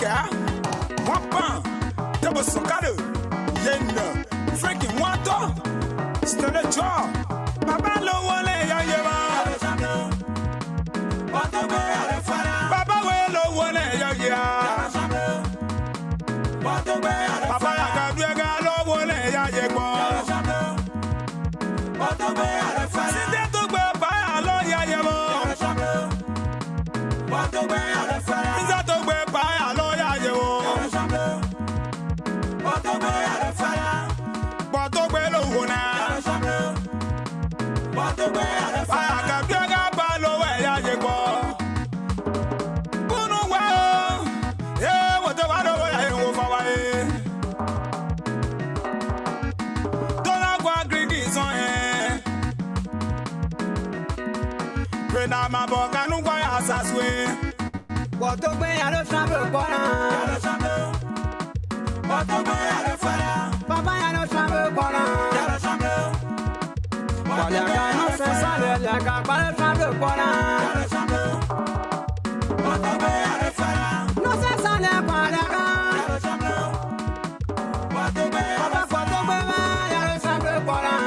Africa. One pound. Double soccer. Yenda. Freaking water. Still a jaw. Baba lo wole ya yeba. Baba we lo wole ya ya. Baba ya kadwega lo wole ya yebo. Sinde to gbe ba lo ya yebo. Sinde to gbe ba lo ya yebo. Boto gbe lo wona. Ma boca non guai a sasue. Quanto bene allo sambro buona. Quanto bene allo fara. Papà allo sambro buona. Allo sambro. Quando non si sale la capa allo sambro buona. Allo sambro. Quanto bene allo fara. Non si sale la capa. Allo sambro. Quanto bene allo sambro buona.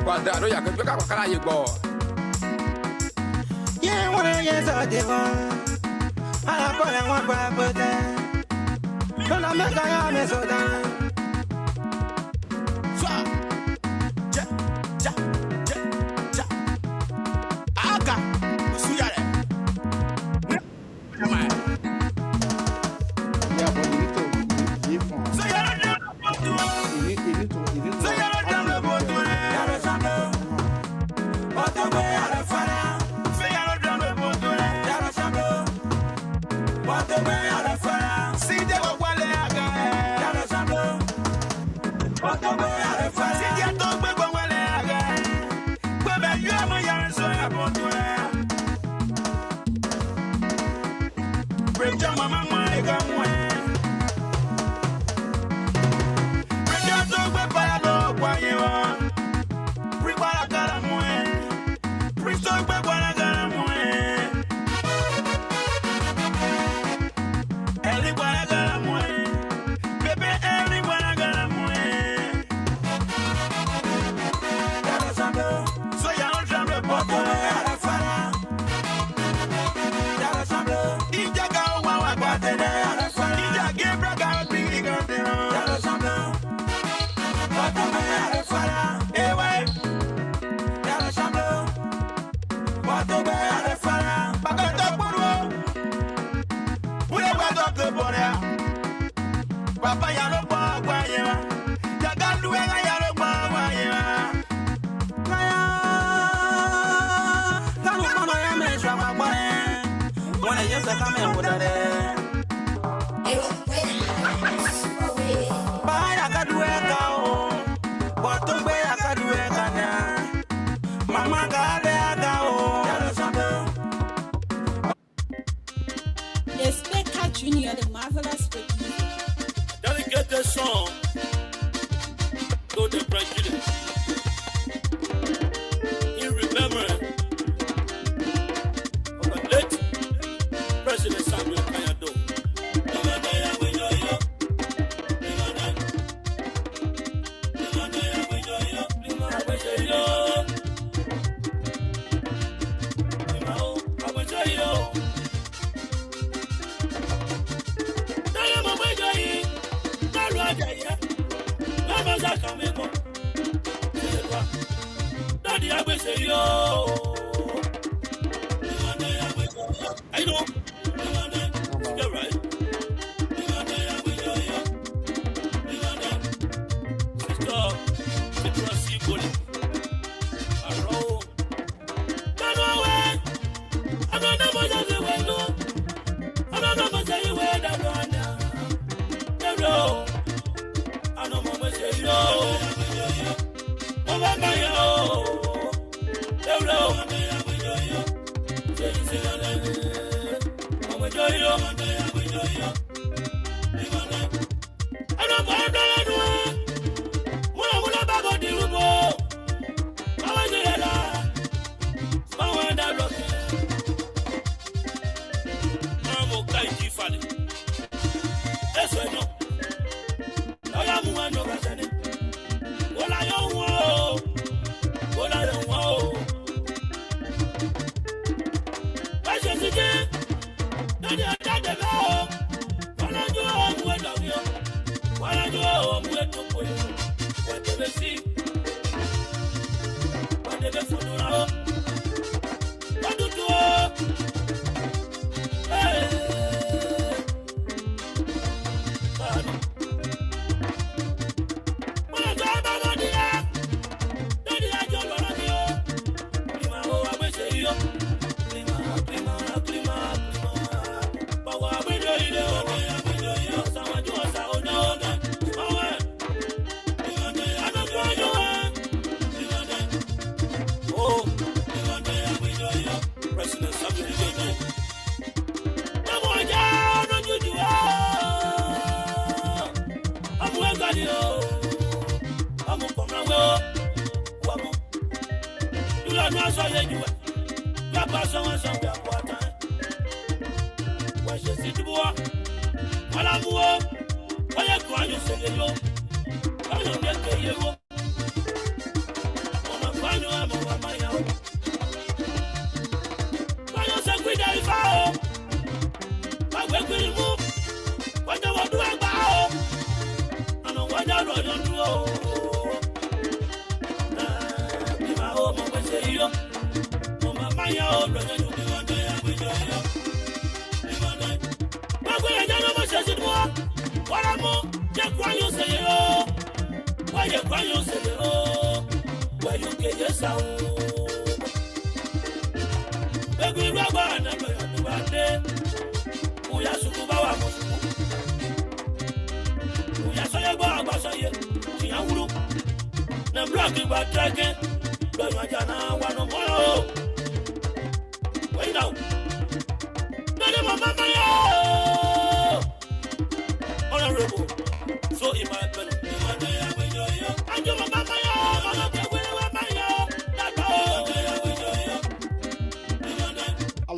Quando ya que pega cara llegó. Yeah, wanna yes I did one. Ala pole one para poder. No la me caga me soda. Ja. Ja. Ja. Ja. Ja. Aga. Suyare. Come on. Yeah, but you need to give from. So you need to. So you Junior, the marvelous producer. Dedicate this song to the prejudice. In remembrance say yo. I know. You're right. Sister, it's a symbol.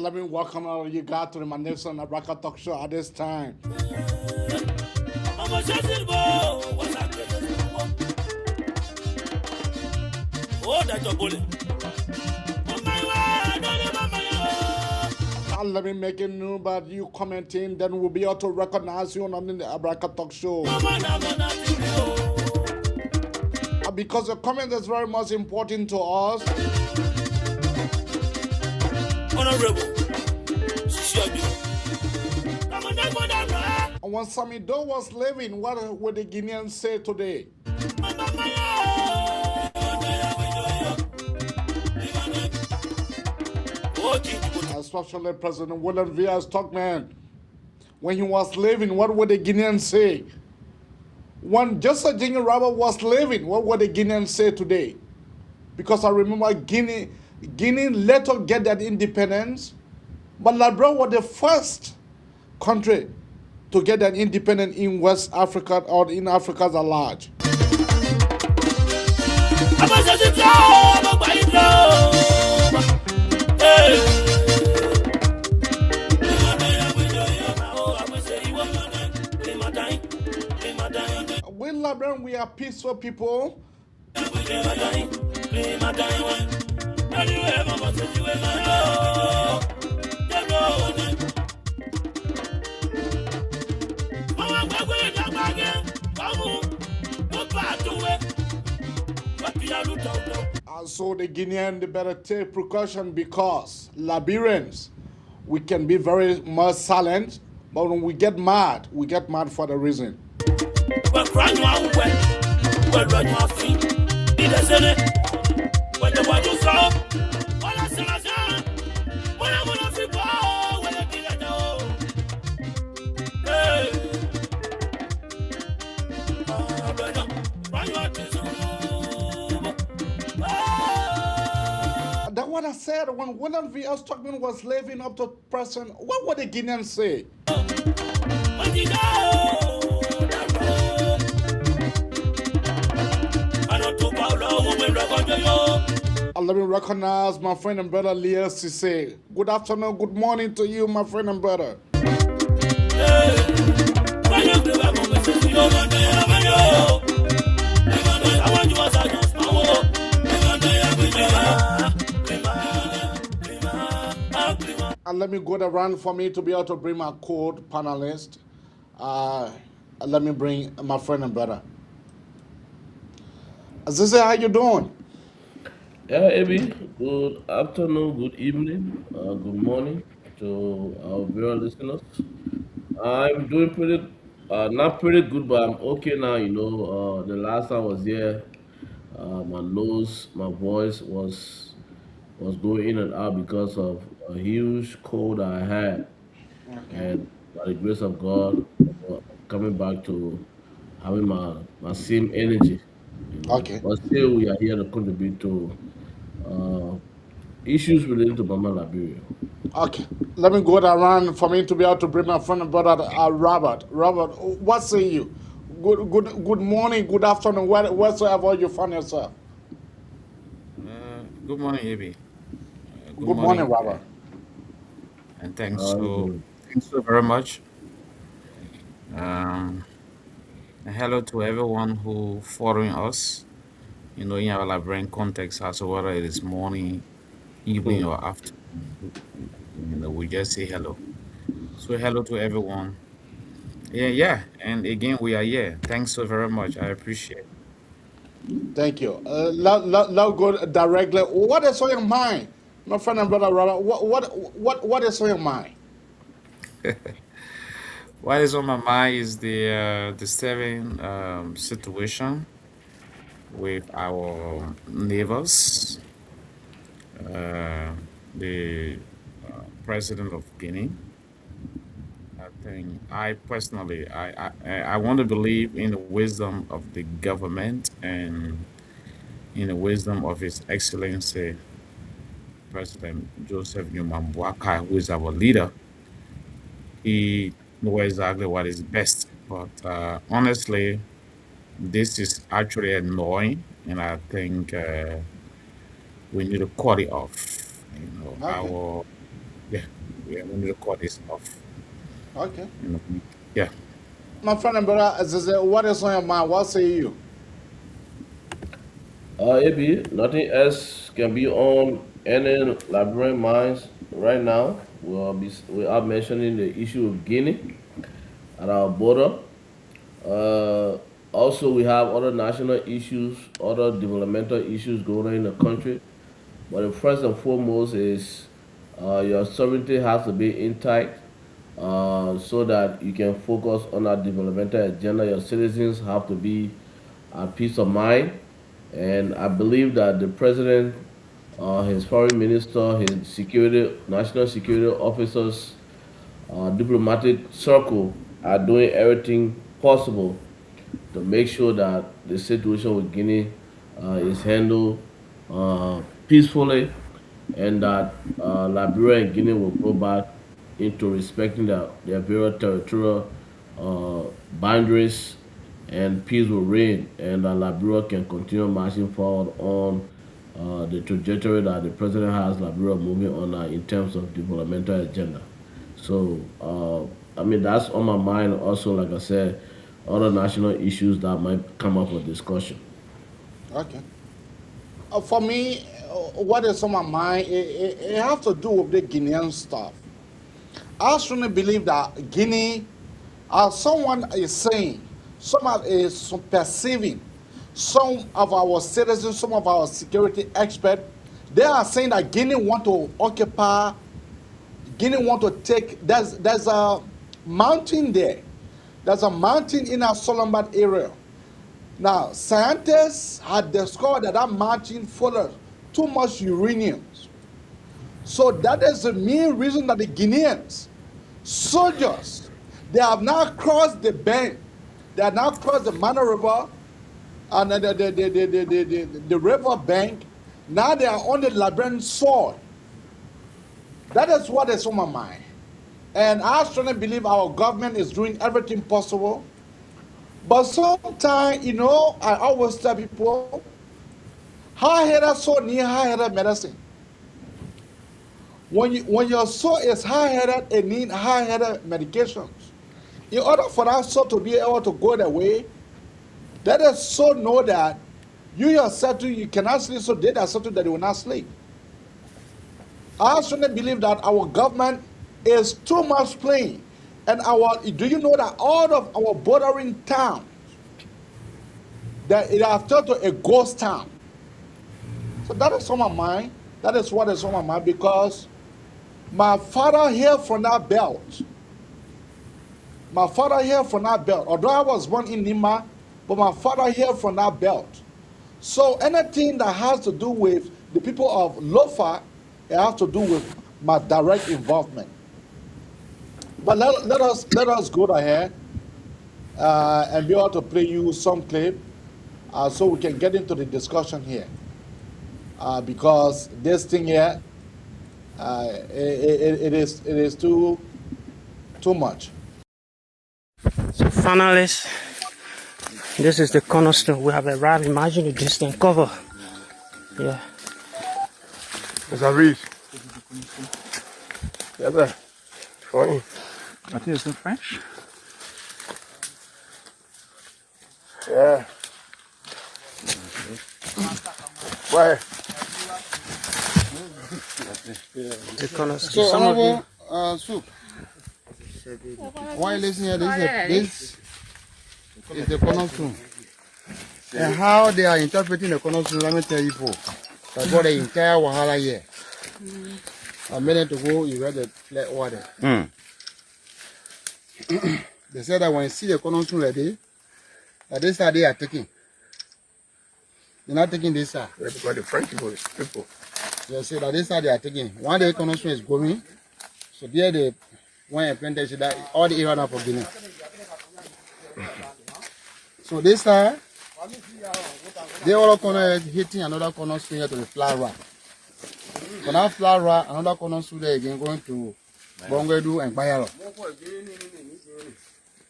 Let me welcome all you guys to the Manelson Abraka Talk Show at this time. And let me make it new about you commenting, then we'll be able to recognize you on the Abraka Talk Show. Because the comment is very much important to us. Honorable. And when Samido was living, what would the Guineans say today? Especially President William V.S. Stockman. When he was living, what would the Guineans say? When Joseph Junior Robert was living, what would the Guineans say today? Because I remember Guinea later get that independence, but Liberia was the first country to get an independence in West Africa or in Africa at large. We Liberian, we are peaceful people. So the Guinean, they better take precaution because Liberians, we can be very much silent, but when we get mad for the reason. We're crying out when we're running our feet. It doesn't it? When the one you saw, when I said, when I'm on a free ball, when I did it, oh. Hey. That's what I said when William V.S. Stockman was living up to President. What would the Guineans say? Let me recognize my friend and brother Lea Sise. Good afternoon, good morning to you, my friend and brother. And let me go around for me to be able to bring my code panelist. Let me bring my friend and brother. Sise, how you doing? Yeah, Abby, good afternoon, good evening, good morning to our viewer listeners. I'm doing pretty, not pretty good, but I'm okay now. The last time I was here, my nose, my voice was going in and out because of a huge cold I had, and by the grace of God, I'm coming back to having my same energy. Okay. But still, we are here to contribute to uh, issues related to Mama Liberia. Okay. Let me go around for me to be able to bring my friend and brother Robert. Robert, what say you? Good morning, good afternoon, wheresoever you find yourself. Good morning, Abby. Good Good morning, morning, Robert. and Good. thanks so very much. Um, and hello to everyone who following us. In our Liberian context, as to whether it is morning, evening, or afternoon. We just say hello. So hello to everyone. Yeah, and again we are here. Thanks so very much. I appreciate. Thank you. Let go directly. What is on your mind, my friend and brother Robert? What is on your mind? What is on my mind is the disturbing situation with our neighbors, uh, the president of Guinea. I think I personally, I want to believe in the wisdom of the government and in the wisdom of His Excellency President Joseph Newman Boakai, who is our leader. He knows exactly what is best. But honestly, this is actually annoying, and I think we need to cut it off. Okay. Yeah, yeah, we need to cut this off. Okay. You know, yeah. My friend and brother, what is on your mind? What say you? AB, nothing else can be on any Liberian minds right now. We are mentioning the issue of Guinea at our border. Uh, Also, we have other national issues, other developmental issues going on in the country. But the first and foremost is your sovereignty has to be intact so that you can focus on that developmental agenda. Your citizens have to be at peace of mind. And I believe that the president, his foreign minister, his security, national security officers, diplomatic circle are doing everything possible to make sure that the situation with Guinea is handled peacefully and that Liberia and Guinea will go back into respecting their various territorial boundaries and peace will reign and that Liberia can continue marching forward on the trajectory that the president has Liberia moving on in terms of developmental agenda. So, I mean, that's on my mind. Also, like I said, other national issues that might come up for discussion. Okay. For me, what is on my mind, it has to do with the Guinean stuff. I strongly believe that Guinea, someone is saying, someone is perceiving some of our citizens, some of our security experts, they are saying that Guinea want to occupy, Guinea want to take, there's a mountain there. There's a mountain in our Sorlumba area. Now, scientists had discovered that mountain full of too much uranium. So that is the main reason that the Guineans, soldiers, they have now crossed the bank. They have now crossed the Mana River and the river bank. Now they are on the Liberian soil. That is what is on my mind. And I strongly believe our government is doing everything possible. But sometimes, I always tell people, high-headed soul need high-headed medicine. When your soul is high-headed, it needs high-headed medications. In order for that soul to be able to go that way, let the soul know that you yourself, you cannot sleep, so they that settle that they will not sleep. I strongly believe that our government is too much playing. And do you know that all of our bordering towns, that it has turned to a ghost town? So that is on my mind. That is what is on my mind, because my father here from that belt. My father here from that belt. Although I was born in Nima, but my father here from that belt. So anything that has to do with the people of Lofa, it has to do with my direct involvement. But let us go ahead and be able to play you some clip so we can get into the discussion here. Because this thing here, it is too much. So finally, this is the cornerstone. We have arrived. Imagine the distant cover. Yeah. It's a reach. Yeah, sir. Funny. I think it's in French. Yeah. Why? The cornerstone. So, honorable soup. Why listen here? This is the cornerstone. And how they are interpreting the cornerstone, let me tell you for. I got the entire Wahala here. A minute ago, you read the flat water. They said that when you see the cornerstone ready, that this side they are taking. They're not taking this side. That's why the French people. They say that this side they are taking. One day cornerstone is going, so there they when I planted that all the area now for Guinea. So this side, they all corner hitting another cornerstone here to the flower. For that flower, another cornerstone there again going to Bongedu and Bayaro.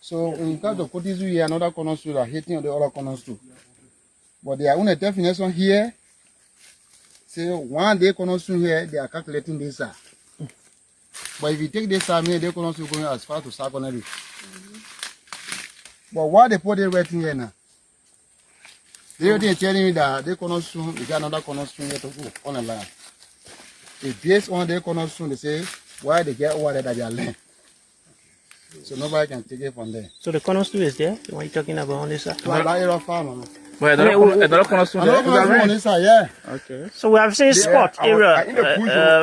So when you come to Kotizu here, another cornerstone are hitting on the other cornerstone. But they are on a definition here. Say one day cornerstone here, they are calculating this side. But if you take this side, they cornerstone going as far to secondary. But why they put it right here now? They are telling me that they cornerstone, they got another cornerstone here to go on the line. If based on their cornerstone, they say why they get water that they are land. So nobody can take it from there. So the cornerstone is there? The one you're talking about on this side? Like that area farm, Well, another cornerstone there. on this side, yeah. Okay. So we have seen spot area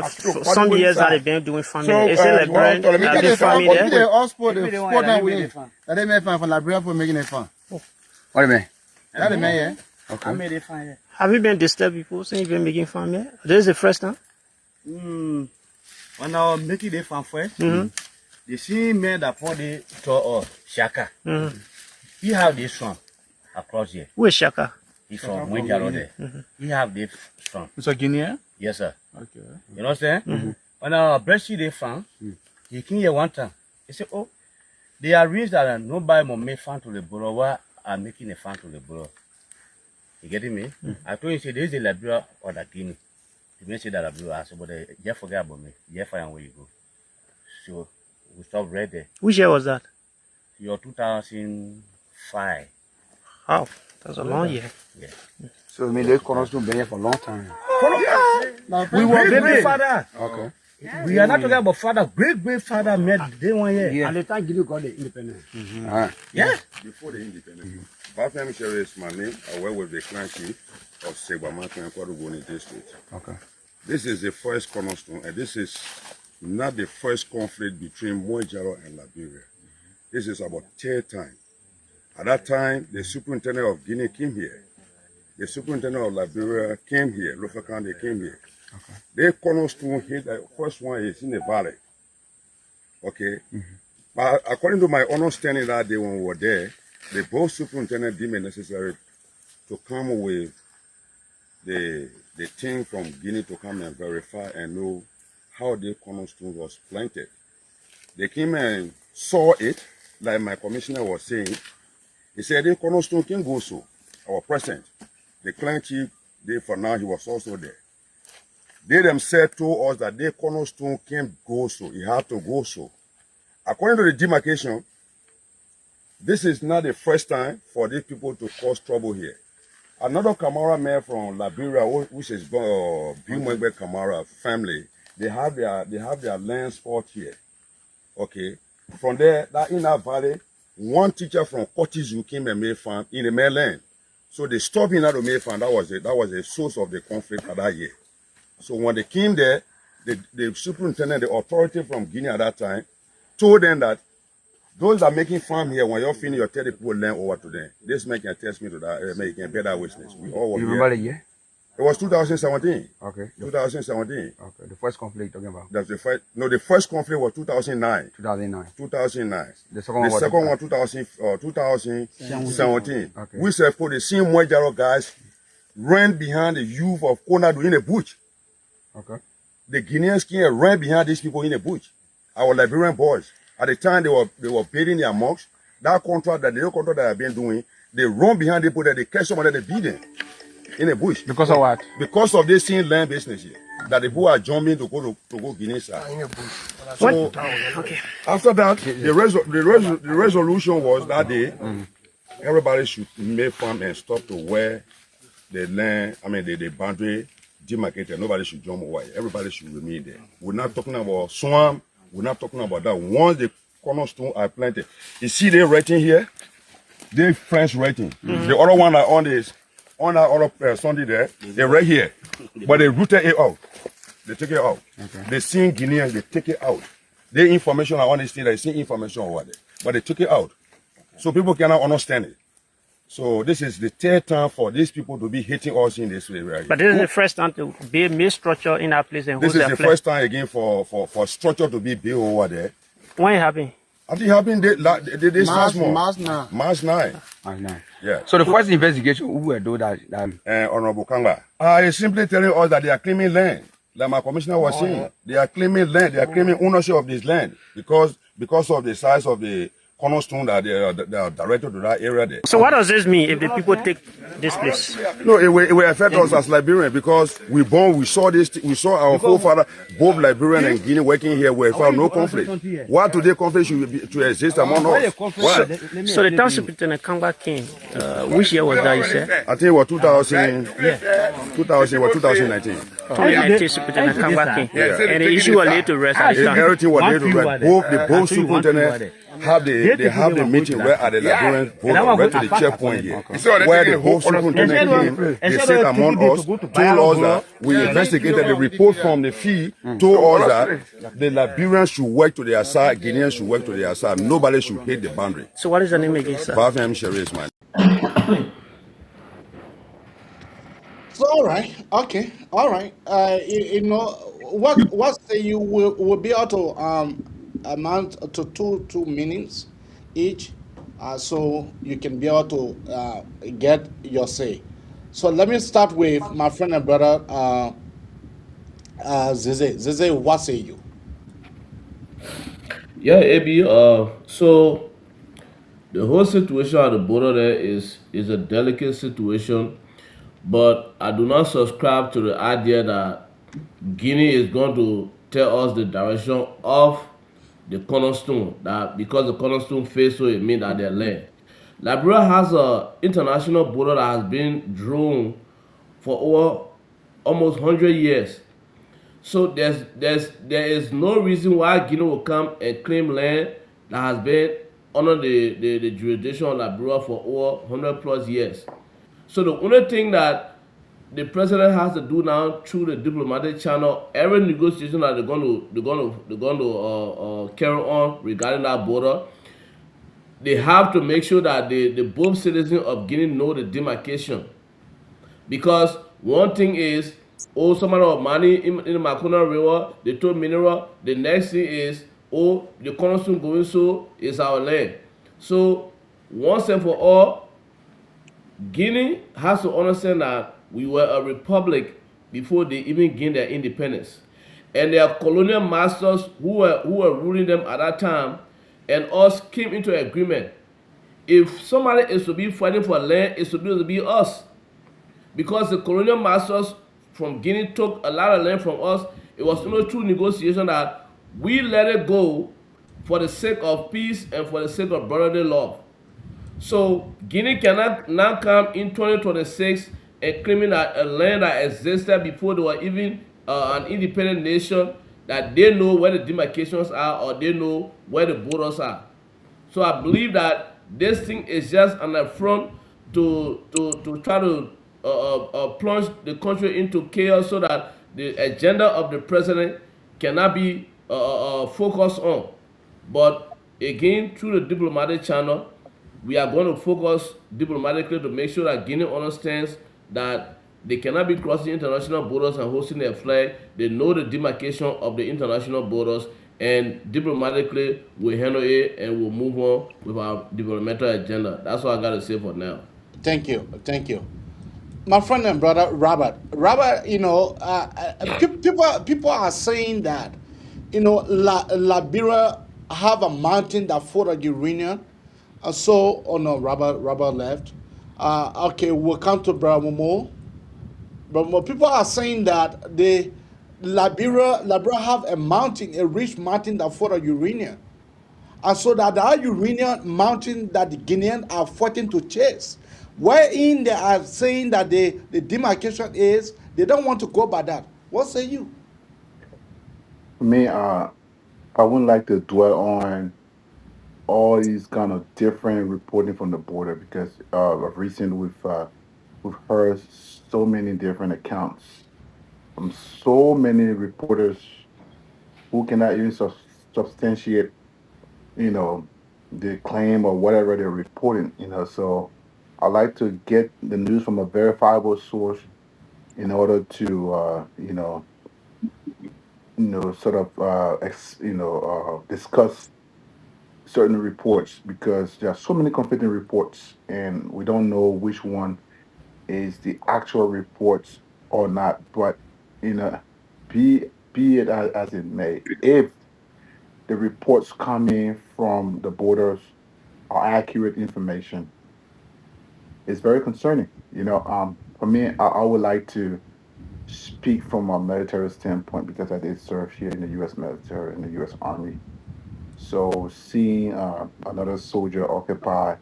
for some years that they've been doing farming. Is it Liberian? Have been farming there? They all sport that way. That they made farm for Liberia for making a farm. What do you mean? That they made, yeah. Okay. I made it fine here. Have you been disturbed before since you've been making farm here? This is the first time? When I was making the farm first, the same man that put the to Shaka. He have this son across here. Who is Shaka? He's from Winjaro there. He have this son. It's a Guinean? Yes, sir. Okay. You know what I'm saying? When I breastfeed the farm, he came here one time. He said, oh, they are rich that nobody will make farm to the borough. Why are making a farm to the borough? You getting me? I told him, say, there is a Liberia or the Guinea. He didn't say that Liberia. I said, but just forget about me. Just find where you go. So we stopped right there. Which year was that? Year 2005. Wow, that's a long year. Yeah. So I mean, this cornerstone been here for a long time. We were baby. Okay. We are not talking about father, great father made they one here. And the time Guinea got the independence. Yeah. Before the independence, Bafem Sherry is my name. I work with the clan chief of Segbamantu and Kwadugoni district. Okay. This is the first cornerstone, and this is not the first conflict between Mojaro and Liberia. This is about third time. At that time, the superintendent of Guinea came here. The superintendent of Liberia came here. Lofa County came here. Okay. They cornerstone hit the first one is in the valley. Okay. But according to my understanding that day when we were there, the both superintendent deemed it necessary to come with the team from Guinea to come and verify and know how the cornerstone was planted. They came and saw it, like my commissioner was saying. He said the cornerstone can go so. Our president, the clan chief, for now he was also there. They themselves told us that the cornerstone can't go so. It had to go so. According to the demarcation, this is not the first time for these people to cause trouble here. Another Kamara man from Liberia, which is Bimwegbe Kamara family, they have their land spot here. Okay. From there, in that valley, one teacher from Kotizu came and made farm in the mainland. So they stopped him at the made farm. That was the source of the conflict for that year. So when they came there, the superintendent, the authority from Guinea at that time, told them that those that are making farm here, when you're finished, you tell the people land over to them. This man can test me to that, make can bear that witness. We all were You remember here. the year? It was 2017. Okay. 2017. Okay. The first conflict you're talking about? That's the first. No, the first conflict was 2009. 2009. 2009. The second one was 2017. Okay. We said for the same Mojaro guys ran behind the youth of Konadu in the bush. Okay. The Guineans came and ran behind these people in the bush. Our Liberian boys. At the time they were building their mosques. That contract, the new contract that I've been doing, they run behind the people that they catch somebody, they beat them in the bush. Because of what? Because of this same land business here. That the people are jumping to go Guinea side. In the bush. So after that, the resolution was that day everybody should make farm and stop to where the land, the boundary demarcated. Nobody should jump away. Everybody should remain there. We're not talking about swamp. We're not talking about that. Once the cornerstone are planted, you see they writing here, they French writing. The other one that on that other Sunday there, they right here, but they rooted it out. They take it out. Okay. They see Guineans, they take it out. The information on this thing, they see information over there, but they took it out, so people cannot understand it. So this is the third time for these people to be hitting us in this way right But this is the first time to be made structure in our place and this is the first time again for structure to be built over there. When it happened? I think it happened this last month. March 9. Yeah. So the first investigation, who were those that Honorable Kanga. Is simply telling us that they are claiming land. Like my commissioner was saying, they are claiming land. They are claiming ownership of this land because of the size of the cornerstone that they are directed to that area there. So what does this mean if the people take this place? No, it will affect us as Liberians because we saw this, we saw our forefather, both Liberian and Guinea working here. We found no conflict. Why today conflict should to exist among us? Why? So the town superintendent Kanga came. Which year was that? You said? I think it was 2019. 2019 superintendent Kanga came, and the issue was laid to rest. Everything was laid to rest. Both superintendents have the meeting where at the Liberian border, right to the checkpoint here, where the whole superintendent came. They said among us, told us that we investigated the report from the fee, told us that the Liberians should work to their side, Guineans should work to their side. Nobody should hit the boundary. So what is the name again, sir? Bafem Sherry is mine. So, all right, okay, all right. What say you will be able to amount to two meanings each, so you can be able to get your say. So let me start with my friend and brother Zeze. Zeze, what say you? Yeah, AB. So the whole situation at the border there is a delicate situation, but I do not subscribe to the idea that Guinea is going to tell us the direction of the cornerstone, that because the cornerstone fails, so it means that they're land. Liberia has an international border that has been drawn for over almost 100 years. So there is no reason why Guinea will come and claim land that has been under the jurisdiction of Liberia for over 100 plus years. So the only thing that the president has to do now through the diplomatic channel, every negotiation that they're going to carry on regarding that border, they have to make sure that the both citizens of Guinea know the demarcation. Because one thing is, oh, some amount of money in the Makuna River, they told mineral. The next thing is, oh, the cornerstone going so is our land. So once and for all, Guinea has to understand that we were a republic before they even gained their independence. And their colonial masters who were ruling them at that time and us came into agreement. If somebody is to be fighting for land, it's supposed to be us. Because the colonial masters from Guinea took a lot of land from us. It was only through negotiation that we let it go for the sake of peace and for the sake of brotherly love. So Guinea cannot now come in 2026 and claiming that a land that existed before they were even an independent nation, that they know where the demarcations are or they know where the borders are. So I believe that this thing is just an affront to try to plunge the country into chaos so that the agenda of the president cannot be focused on. But again, through the diplomatic channel, we are going to focus diplomatically to make sure that Guinea understands that they cannot be crossing international borders and hosting their flag. They know the demarcation of the international borders, and diplomatically we handle it and we'll move on with our developmental agenda. That's what I got to say for now. Thank you. Thank you. My friend and brother Robert. Robert, people are saying that, Liberia have a mountain that full of uranium. So, oh no, Robert left. Okay, we'll come to Brother Momo. But more people are saying that the Liberia have a mountain, a rich mountain that full of uranium. And so that uranium mountain that the Guineans are fighting to chase, wherein they are saying that the demarcation is, they don't want to go by that. What say you? For me, I wouldn't like to dwell on all these kind of different reporting from the border because of recent we've heard so many different accounts from so many reporters who cannot even substantiate, you know, the claim or whatever they're reporting. So I like to get the news from a verifiable source in order to, sort of, discuss certain reports because there are so many conflicting reports and we don't know which one is the actual reports or not. But you know, be it as it may, if the reports coming from the borders are accurate information, it's very concerning. For me, I would like to speak from a military standpoint because I did serve here in the U.S. military in the U.S. Army. So seeing another soldier occupy,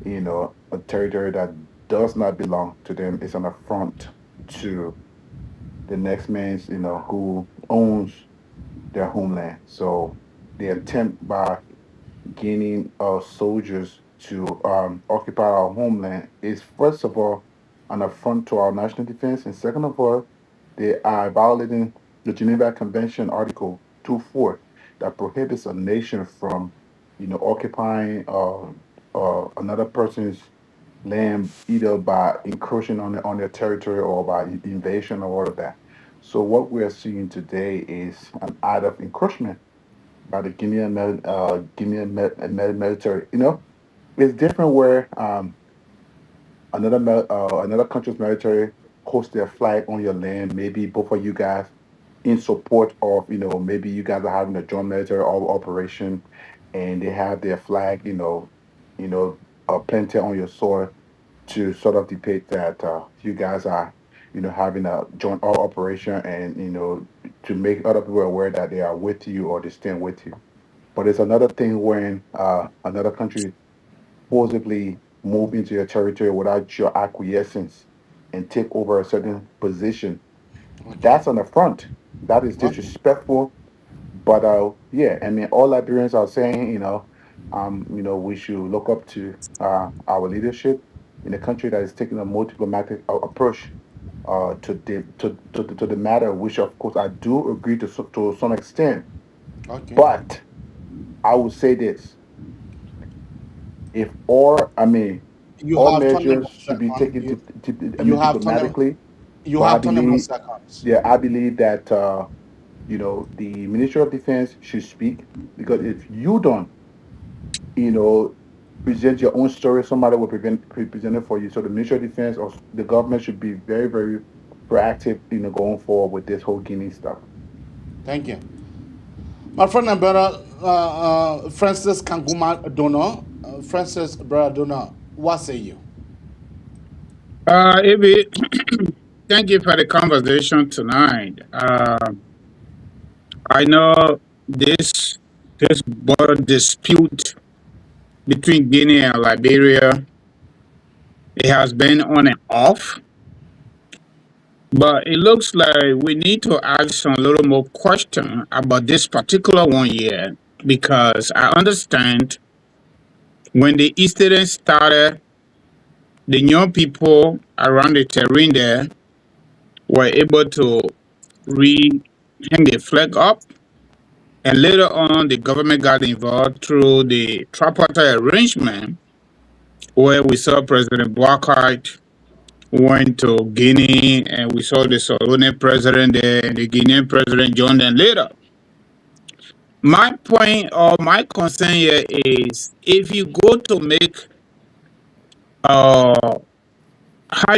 a territory that does not belong to them is an affront to the next man's, who owns their homeland. So the attempt by Guinean soldiers to occupy our homeland is, first of all, an affront to our national defense, and second of all, they are violating the Geneva Convention Article 2.4 that prohibits a nation from, occupying another person's land either by incursion on their territory or by invasion or all of that. So what we are seeing today is an act of encroachment by the Guinean military. It's different where another country's military hosts their flag on your land. Maybe both of you guys in support of, maybe you guys are having a joint military operation, and they have their flag, planted on your soil to sort of depict that you guys are, having a joint operation, and to make other people aware that they are with you or they stand with you. But it's another thing when another country forcibly move into your territory without your acquiescence and take over a certain position. Okay. That's an affront. That is Okay. disrespectful. But yeah, I mean, all Liberians are saying, we should look up to our leadership in a country that is taking a more diplomatic approach to the matter, which of course I do agree to some extent. Okay. But I would say this: if all, I mean, You all have 20 measures more should be seconds. taken I You mean, have 20. diplomatically. You But I have 20 more believe, seconds. yeah, I believe that the Ministry of Defense should speak, because if you don't, you know, present your own story, somebody will present it for you. So the Ministry of Defense or the government should be very, very proactive, going forward with this whole Guinea stuff. Thank you. My friend and brother, Francis Kanguma Dono. Francis, brother Dono, what say you? Ibi, thank you for the conversation tonight. I know this border dispute between Guinea and Liberia, it has been on and off, but it looks like we need to ask some little more question about this particular one here, because I understand when the incident started, the young people around the terrain there were able to hang the flag up. And later on, the government got involved through the tripartite arrangement, where we saw President Boakai went to Guinea, and we saw the Sorlumba president there, and the Guinean president joined them later. My point or my concern here is, if you go to make, how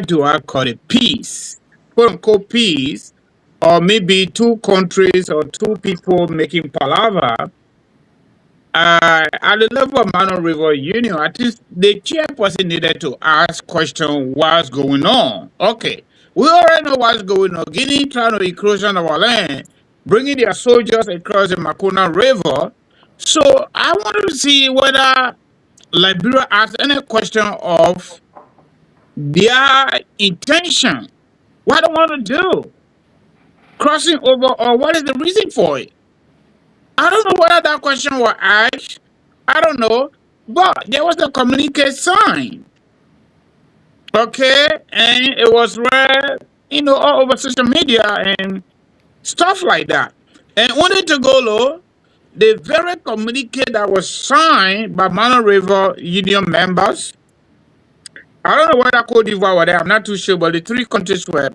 do I call it, peace, quote unquote peace, or maybe two countries or two people making palaver, at the level of Mano River Union, at least the chairperson needed to ask question what's going on. Okay, we already know what's going on. Guinea trying to encroach on our land, bringing their soldiers across the Makuna River. So I wanted to see whether Liberia asked any question of their intention. What they want to do, crossing over, or what is the reason for it? I don't know whether that question was asked. I don't know. But there was a communique sign. Okay? And it was read, all over social media and stuff like that. And only to go low, the very communique that was signed by Mano River Union members, I don't know whether Cote d'Ivoire were there, I'm not too sure, but the three countries were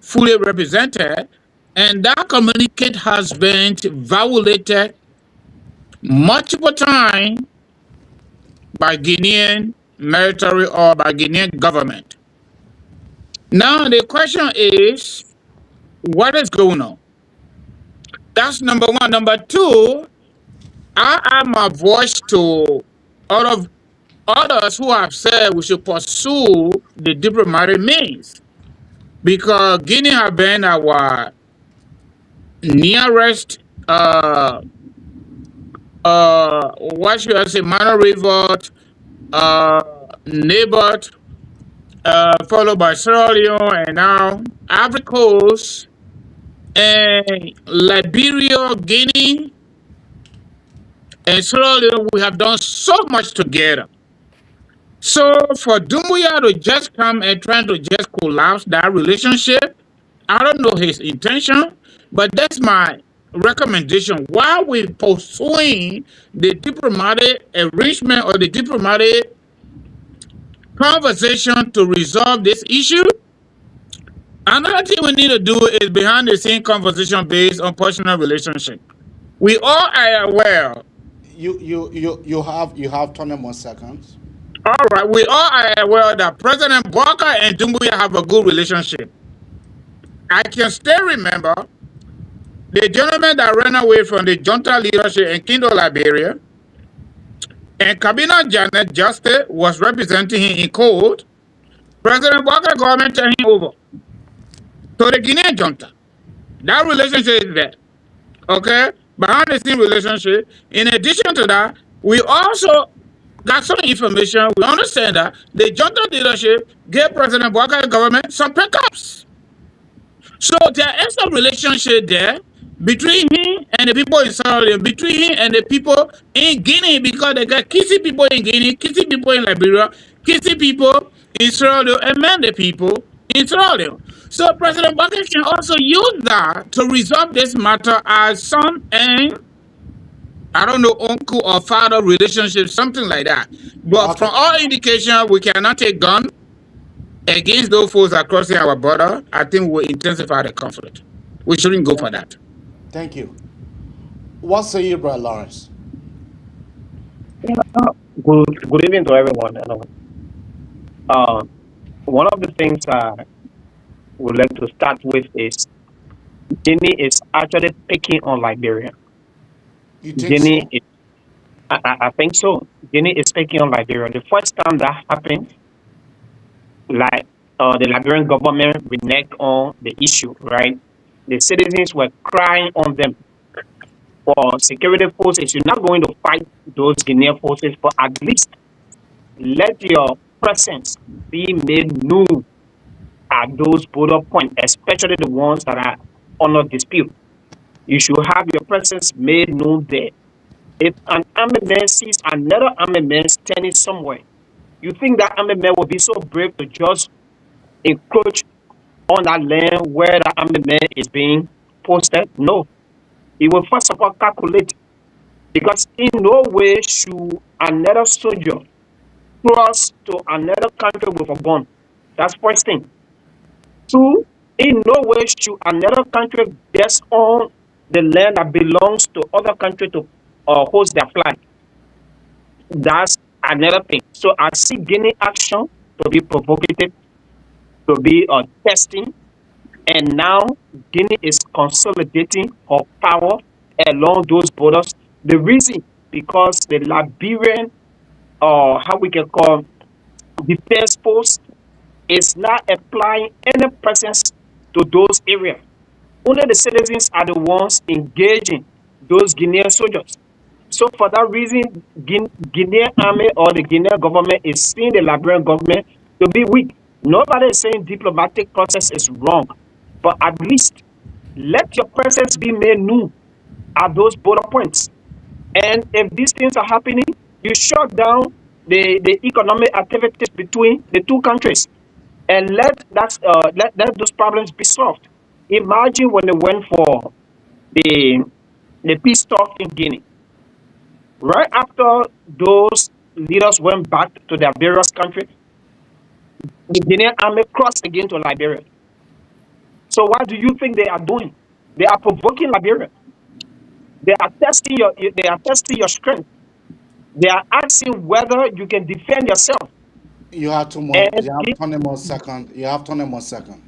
fully represented. And that communique has been violated multiple times by Guinean military or by Guinean government. Now the question is, what is going on? That's number one. Number two, I am a voice to all of others who have said we should pursue the diplomatic means, because Guinea have been our nearest what should I say, minor rival neighbor, followed by Sierra Leone, and now Ivory Coast, and Liberia, Guinea, and Sierra Leone. We have done so much together. So for Dumbuya to just come and try to just collapse that relationship, I don't know his intention, but that's my recommendation. While we pursuing the diplomatic arrangement or the diplomatic conversation to resolve this issue, another thing we need to do is behind the scene conversation based on personal relationship. We all are aware. You have 20 more seconds. All right, we all are aware that President Walker and Dumbuya have a good relationship. I can still remember the gentleman that ran away from the junta leadership in Kindo, Liberia, and Kabina Janet Justice was representing him in court. President Walker government turned him over to the Guinean junta. That relationship is there. Okay? Behind the scene relationship. In addition to that, we also got some information. We understand that the junta leadership gave President Boakai government some pickups. So there is a relationship there between him and the people in Sierra Leone, between him and the people in Guinea, because they got kissing people in Guinea, kissing people in Liberia, kissing people in Sierra Leone, and many people in Sierra Leone. So President Bucket can also use that to resolve this matter as son and, I don't know, uncle or father relationship, something like that. But from all indication, we cannot take gun against those folks that are crossing our border. I think we'll intensify the conflict. We shouldn't go for that. Thank you. What say you, Brother Lawrence? Good evening to everyone. Uh, one of the things I would like to start with is Guinea is actually picking on Liberia. You think Guinea, so? is, I think so. Guinea is picking on Liberia. The first time that happened, like the Liberian government reneged on the issue, right? The citizens were crying on them for security forces. You're not going to fight those Guinean forces, but at least let your presence be made known at those border points, especially the ones that are under dispute. You should have your presence made known there. If an army man sees another army man standing somewhere, you think that army man will be so brave to just encroach on that land where the army man is being posted? No. He will first of all calculate, because in no way should another soldier cross to another country with a gun. That's first thing. Two, in no way should another country guess on the land that belongs to other country to host their flag. That's another thing. So I see Guinea action to be provocative, to be testing, and now Guinea is consolidating her power along those borders. The reason, because the Liberian, how we can call defense force, is not applying any presence to those areas. Only the citizens are the ones engaging those Guinean soldiers. So for that reason, Guinean army or the Guinean government is seeing the Liberian government to be weak. Nobody is saying diplomatic process is wrong, but at least let your presence be made known at those border points. And if these things are happening, you shut down the economic activities between the two countries and let those problems be solved. Imagine when they went for the peace talk in Guinea. Right after those leaders went back to their various countries, the Guinean army crossed again to Liberia. So what do you think they are doing? They are provoking Liberia. They are testing your strength. They are asking whether you can defend yourself. You have two more. And You have 20 more seconds. You have 20 more seconds.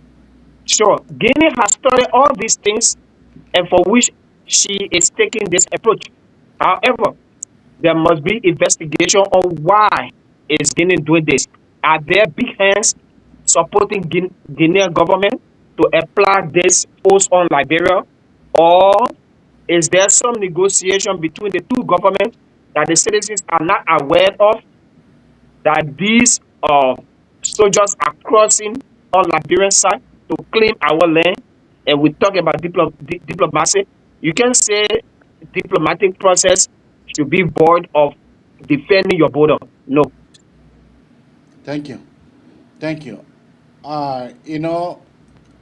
sure, Guinea has started all these things, and for which she is taking this approach. However, there must be investigation on why is Guinea doing this. Are there big hands supporting Guinean government to apply this force on Liberia, or is there some negotiation between the two governments that the citizens are not aware of, that these soldiers are crossing on Liberian side to claim our land? And we talk about diplomacy. You can say diplomatic process should be void of defending your border. No. Thank you. Thank you.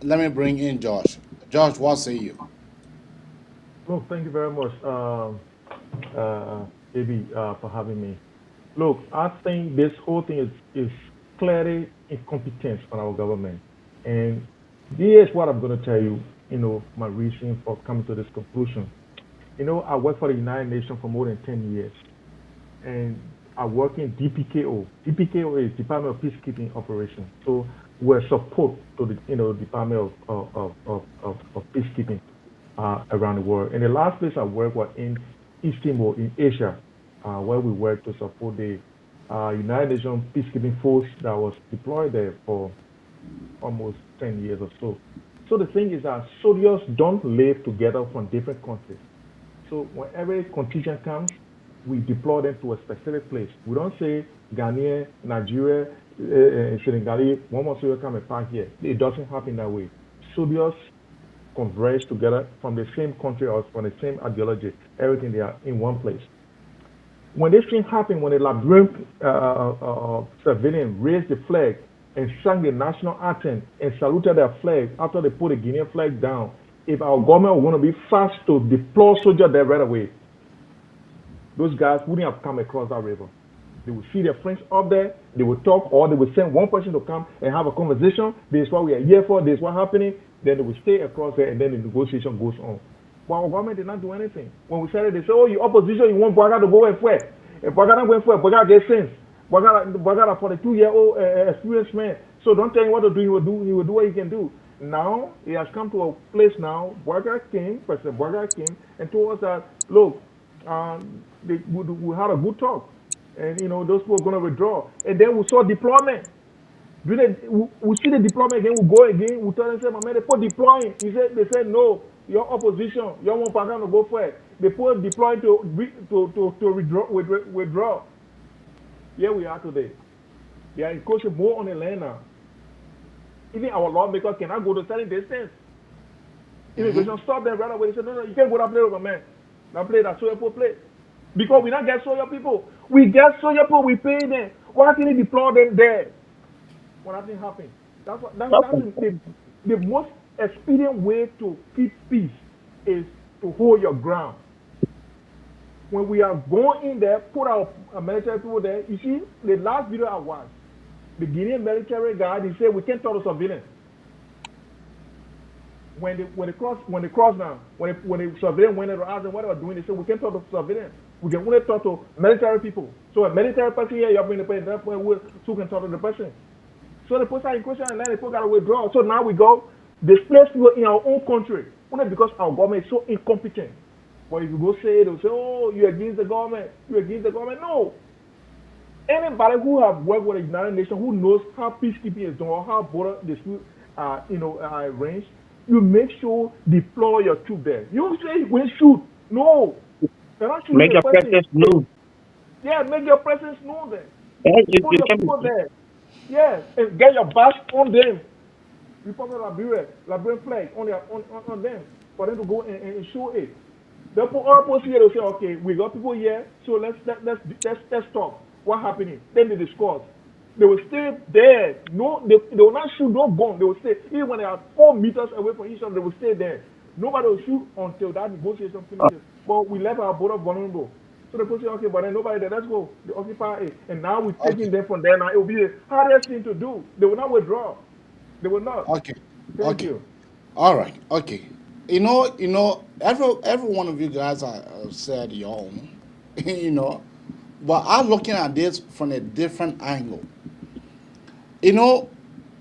Let me bring in Josh. Josh, what say you? Look, thank you very much, AB, for having me. Look, I think this whole thing is clearly incompetence on our government. And here's what I'm going to tell you, my reason for coming to this conclusion. I work for the United Nations for more than 10 years. And I work in DPKO. DPKO is Department of Peacekeeping Operations. So we're support to the Department of Peacekeeping around the world. And the last place I worked was in East Timor in Asia, where we worked to support the United Nations peacekeeping force that was deployed there for almost 10 years or so. So the thing is that soldiers don't live together from different countries. So whenever a contingent comes, we deploy them to a specific place. We don't say Ghanaian, Nigeria, Senegalese, one more soldier come and park here. It doesn't happen that way. Soldiers converge together from the same country or from the same ideology. Everything they are in one place. When this thing happened, when the Liberian civilian raised the flag and sang the national anthem and saluted their flag after they put the Guinean flag down, if our government were going to be fast to deploy soldiers there right away, those guys wouldn't have come across that river. They would see their friends up there, they would talk, or they would send one person to come and have a conversation. This is what we are here for, this is what's happening. Then they would stay across there, and then the negotiation goes on. But our government did not do anything. When we said it, they say, oh, you opposition, you want Bwaga to go and fight. If Bwaga not going for it, Bwaga gets sense. Bwaga 42-year-old experienced man. So don't tell him what to do, he will do what he can do. Now, he has come to a place now, President Bwaga came and told us that, look, we had a good talk. And, those people are going to withdraw. And then we saw deployment. We see the deployment again, we go again, we tell them, say, my man, they put deploying. They said, no, your opposition, you want Pakistan to go for it. They put deploying to withdraw. Here we are today. They are encroaching more on the land now. Even our lawmakers cannot go to certain distance. Immigration stop them right away. They say, no, you can't go to play with a man. That play that Soya play. Because we not get Soya people. We get Soya people, we pay them. Why can't they deploy them there? When nothing happens. That's the most expedient way to keep peace is to hold your ground. When we are going in there, put our military people there. You see, the last video I watched, the Guinean military guy, they say we can't talk to civilians. When they cross now, when the civilian went to ask them what they were doing, they said we can't talk to civilians. We can only talk to military people. So a military person here, you're bringing the person, that's where we can talk to the person. So the person in question and then the people got to withdraw. So now we go displace people in our own country. Only because our government is so incompetent. But if you go say, they'll say, oh, you're against the government. You're against the government. No. Anybody who have worked with the United Nations, who knows how peacekeeping is done or how border disputes are arranged, you make sure deploy your troops there. You say we shoot. No. Make your presence known. Yeah, make your presence known there. Yeah, Put your people there. Yes, and get your badge on them. Republic of Liberian flag on them for them to go and show it. They put all posts here. They say, okay, we got people here, so let's talk. What happening? Then they discuss. They will stay there. No, they will not shoot no gun. They will stay even when they are 4 meters away from each other. They will stay there. Nobody will shoot until that negotiation finishes. But we left our border vulnerable. So the person say, okay, but then nobody there. Let's go. They occupy it, and now we're taking them from there. Now it will be the hardest thing to do. They will not withdraw. They will not. Okay. Thank you. All right. Okay. Every one of you guys have said your own, but I'm looking at this from a different angle.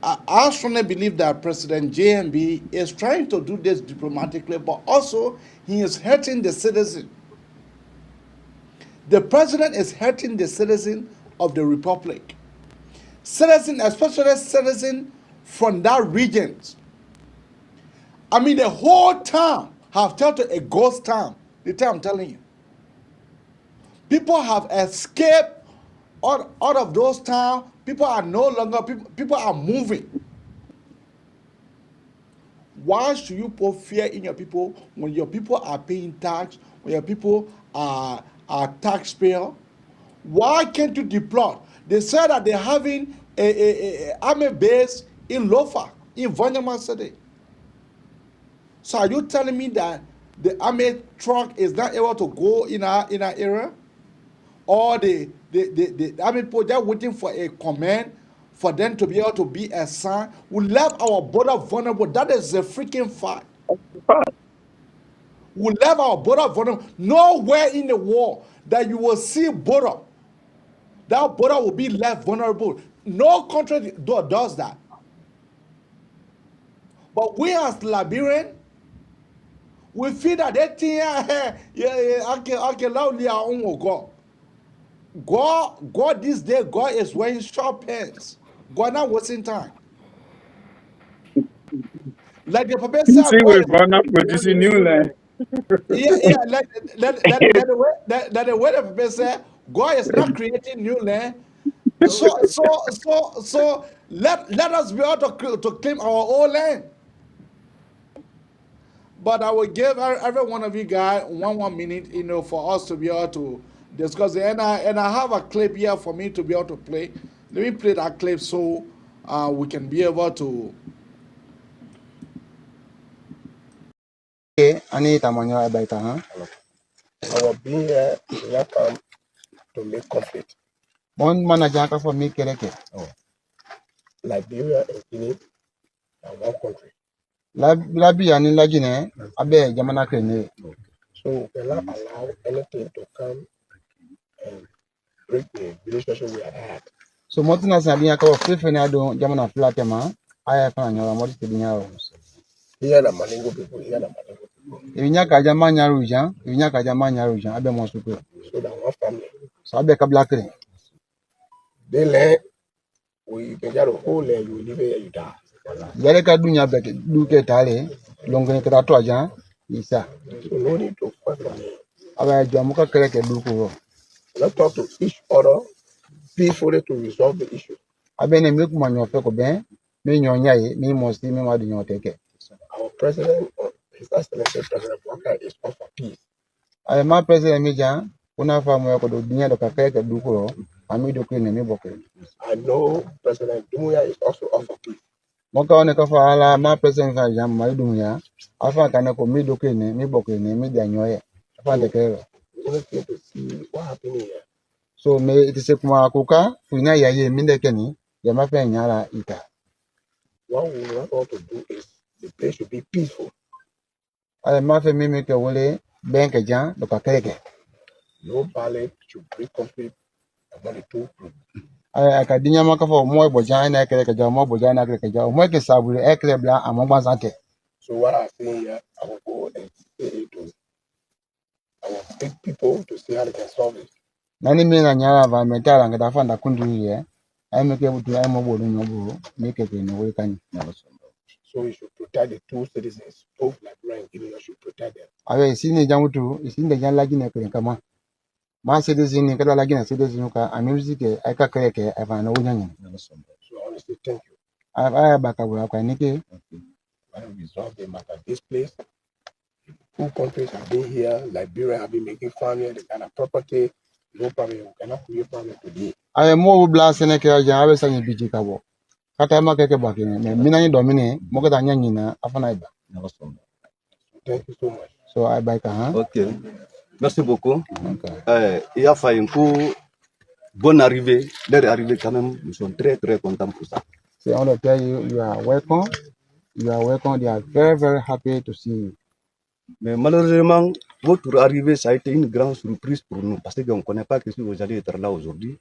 I strongly believe that President JMB is trying to do this diplomatically, but also he is hurting the citizen. The president is hurting the citizen of the republic. Citizen, especially citizen from that region. I mean, the whole town have turned to a ghost town. The time I'm telling you. People have escaped out of those towns. People are no longer, people are moving. Why should you put fear in your people when your people are paying tax, when your people are taxpayer? Why can't you deploy? They said that they're having a army base in Lofa, in Vanyama City. So are you telling me that the army truck is not able to go in our area? Or the army people, they're waiting for a command for them to be able to be assigned? We left our border vulnerable. That is a freaking fact. We left our border vulnerable. Nowhere in the world that you will see border, that border will be left vulnerable. No country does that. But we as Liberian, we feel that that thing, okay, loudly our own God. God this day, God is wearing short pants. God not wasting time. Like the Papa You said, see, we're gonna producing new land. yeah, like the way the Papa said, God is not creating new land. So let us be able to claim our own land. But I will give every one of you guys one minute, for us to be able to discuss it. And I have a clip here for me to be able to play. Let me play that clip so we can be able to. Anita Manyo Abaita, huh? Our being here is not come to make conflict. One manager for me, Kereke. Liberia and Guinea are one country. Labi and Lagine, Abe, Jamana Kene. So we cannot allow anything to come and break the relationship we have had. So Motina Sabia called Fifenado, Jamana Flatema, I have found your modest Dinaro. Here the Malingo people, here the Malingo people. Inyaka Jamania Rujan, Inyaka Jamania Rujan, Abe Mosuku. So that one family. So Abe Kablakri. They land, we can get a whole land, you live here, you die. Yareka Dunya Beck, Duke Tale, Longan Kratoja, Isa. So no need to fight on me. Abe Jamuka Kereke Duku. Let's talk to each other peacefully to resolve the issue. Abe ne milk man of Feko Ben, me Nyai, me must see me what you take it. Our president, His Excellency President Walker, is all for peace. I am my president Meja, una farmer could do near the Kakeka Dukuro, and me do clean and me book. I know President Dumuya is also all for peace. Moka on the Kafala, my president Jam, my Dumia, I found Kanako, me do clean, me book in, me Danoe. I found the care. We want to see what happened here. So may it is a Kumakuka, Funa Yaye, Mindekeni, Yamafa Yara Ita. What we want to do is the place should be peaceful. I am my family make a wole, bank a jan, the Kakeke. No ballet should bring conflict among the two groups. I can Dinamaka for more Bojana, Kereka, more Bojana, Kereka, more Sabu, Ekrebla, and Mobazante. So what I'm saying here, I will go and say it to our big people to see how they can solve it. Nani mina nyara va metal and the fund couldn't do here. I make able to am mobile in your make it in a way can. So we should protect the two citizens. Both Liberia and Guinea should protect them. I will see the Jamutu, is in the Jan Lagina Kama. My citizen in Catalagina citizen, and music, I can correct it if I know young. So honestly, thank you. I have back up Niki. I will resolve the matter. This place, two countries have been here. Liberia have been making fun here. They kind of property. No problem. We cannot create problem today. I am more blast in a carriage. I was saying BG Cabo. Katama Keke in Minani Domine, Mogadanyana, Afanaiba. Thank you so much. So I buy a Ok. Merci beaucoup. Il a fallu un coup. Bonne arrivée. Leur arrivée, quand même, nous sommes très, très contents pour ça. So I want to tell you, you are welcome. You are welcome. They are very, very happy to see you. Mais malheureusement, votre arrivée, ça a été une grande surprise pour nous parce qu'on ne connaît pas que si vous allez être là aujourd'hui.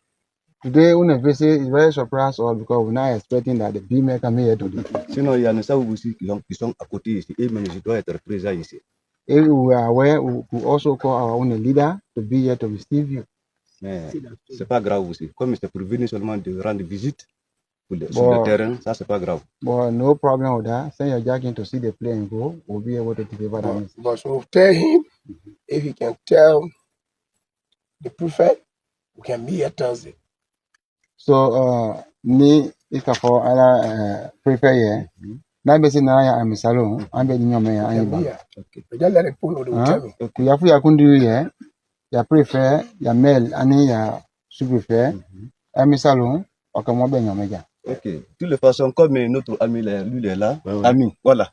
Today, when a visit is very surprised all because we're not expecting that the bee may come here today. Sinon, il y en a ça aussi qui sont à côté ici. Et même, je dois être présent ici. If we are aware, we could also call our own leader to be here to receive you. Mais c'est pas grave aussi. Comme c'est pour venir seulement de rendre visite sur le terrain, ça c'est pas grave. But no problem with that. Send your jack in to see the plane and go. We'll be able to deliver that message. But so tell him if he can tell the prefect, we can be here Thursday. So, ni ikafo ala prepare here. Na besi na ya amisalo, ambe dinyo me ya aniba. But just let him pull the hotel. Kuyafu ya kundu here, ya prepare, ya mail, ani ya sous-prefet, amisalo, okamobe nyomeja. Ok. De toute les façons, comme notre ami, lui, il est là. Ami, voilà.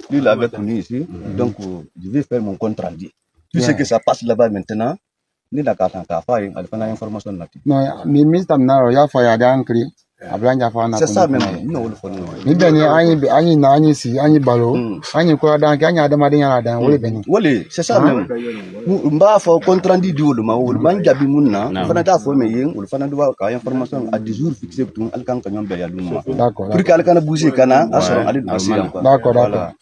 Lui, il est avec nous ici. Donc, je vais faire mon compte rendu. Tout ce que ça passe là-bas maintenant, ni la carte en café, elle fait l'information là-dessus. Non, mi Mr. Mnaro, ya for ya dankri. Ablanja fa na. C'est ça même. Non, le fond. Ni beni anyi na anyi si anyi balo, anyi ko danki anyi adama din yara dan wole beni. Wole, c'est ça même. Mba fa compte rendu du wole ma wole man jabi munna, fana ta fo me yin, wole fana doit ka information à 10 jours fixé pour alkan kanyon be ya luma. D'accord. Pour que alkan bouger kana, asoro ali passer encore. D'accord.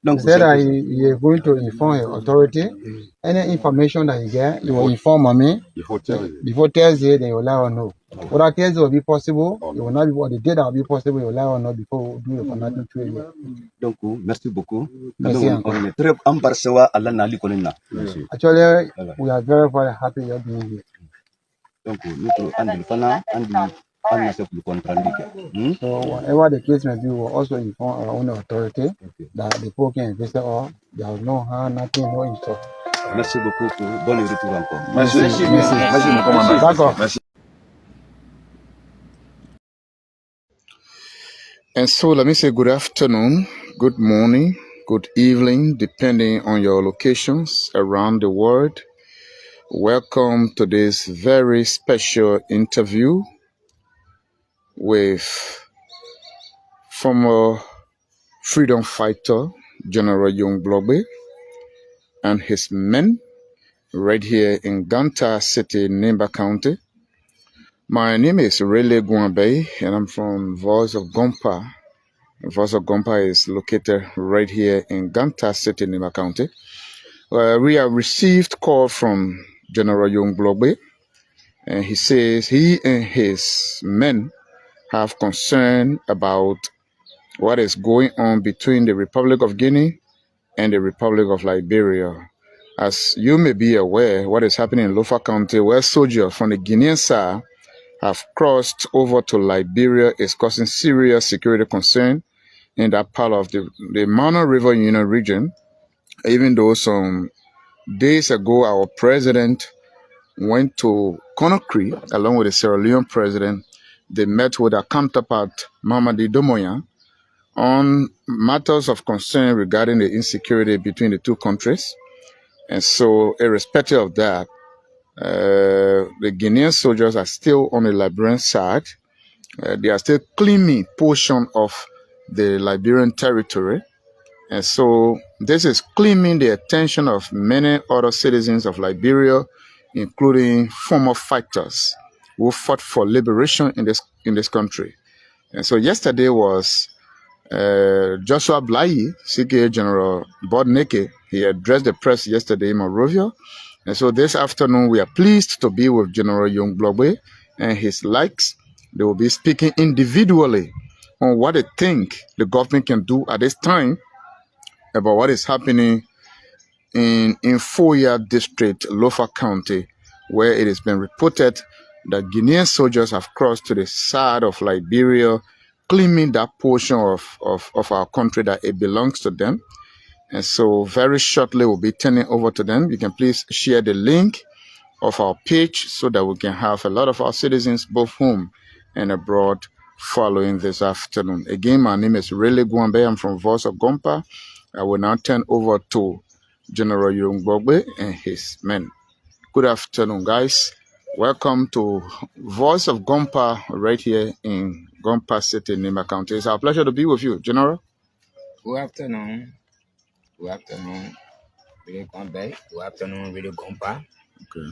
Donc, said that you are going to inform your authority. Any information that you get, you will inform me before Thursday. Then you will let us know. Whether Thursday will be possible, you will not be. Or the day that will be possible, you will let us know before we do the financial trade. Donc, merci beaucoup. Merci on est très embarrassé à la nali kolina. Actually, we are very, very happy you being here. Donc, nous andil fana andi I'm myself to contradict. So whatever the case may be, we'll also inform our own authority that the people can visit all. There was no harm, nothing, no insult. Merci beaucoup pour bonne retour encore. Merci, merci, mon commandant. D'accord. Merci. And so let me say good afternoon, good morning, good evening, depending on your locations around the world. Welcome to this very special interview with former freedom fighter General Young Blogbe and his men right here in Ganta City, Nimba County. My name is Rele Guambe and I'm from Voice of Gompa. Voice of Gompa is located right here in Ganta City, Nimba County. We have received call from General Young Blogbe, and he says he and his men have concern about what is going on between the Republic of Guinea and the Republic of Liberia. As you may be aware, what is happening in Lofa County, where soldiers from the Guinean side have crossed over to Liberia, is causing serious security concern in that part of the Mana River Union region. Even though some days ago, our president went to Conakry along with the Sierra Leone president. They met with their counterpart, Mamadi Domoya, on matters of concern regarding the insecurity between the two countries. And so, irrespective of that, the Guinean soldiers are still on the Liberian side. They are still claiming portion of the Liberian territory. And so this is claiming the attention of many other citizens of Liberia, including former fighters who fought for liberation in this country. And so yesterday was Joshua Blai, CKA General Bodneke. He addressed the press yesterday in Monrovia. And so this afternoon, we are pleased to be with General Young Blogbe and his likes. They will be speaking individually on what they think the government can do at this time about what is happening in Foya District, Lofa County, where it has been reported that Guinean soldiers have crossed to the side of Liberia, claiming that portion of our country that it belongs to them. And so very shortly we'll be turning over to them. You can please share the link of our page so that we can have a lot of our citizens, both home and abroad, following this afternoon. Again, my name is Rele Guambe. I'm from Voice of Gompa. I will now turn over to General Young Blogbe and his men. Good afternoon, guys. Welcome to Voice of Gompa right here in Gompa City, Nimba County. It's our pleasure to be with you, General. Good afternoon. Good afternoon, Really Gombe. Good afternoon, Really Gompa. Okay,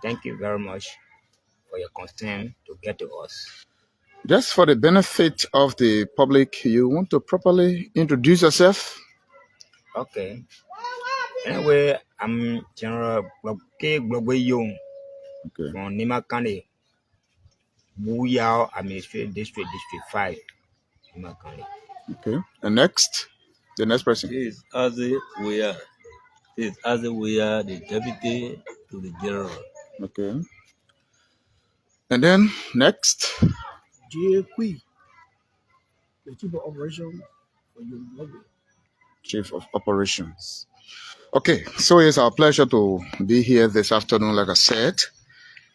thank you very much for your concern to get to us. Just for the benefit of the public, you want to properly introduce yourself? Okay. Anyway, I'm General Blogbe Young from Nima County, Buyao Administrative District, District 5, Nima County. Okay. And next, the next person. This is Aze Weya. This is Aze Weya, the deputy to the general. Okay. And then next. J.P., the chief of operations for Young Blogbe. Chief of Operations. Okay, so it's our pleasure to be here this afternoon, like I said.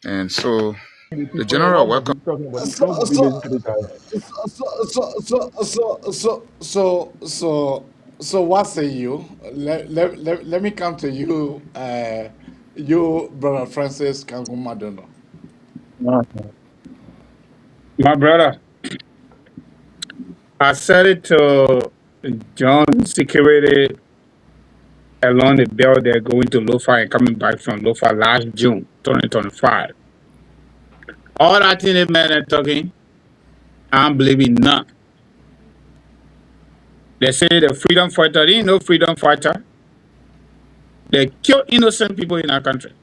And so, the general, welcome. So what say you? Let me come to you, you, Brother Francis Kangumadono. My brother, I said it to John Security along the belt they're going to Lofa and coming back from Lofa last June 2025. All that thing the man are talking, I'm believing none. They say the freedom fighter, they ain't no freedom fighter. They kill innocent people in our country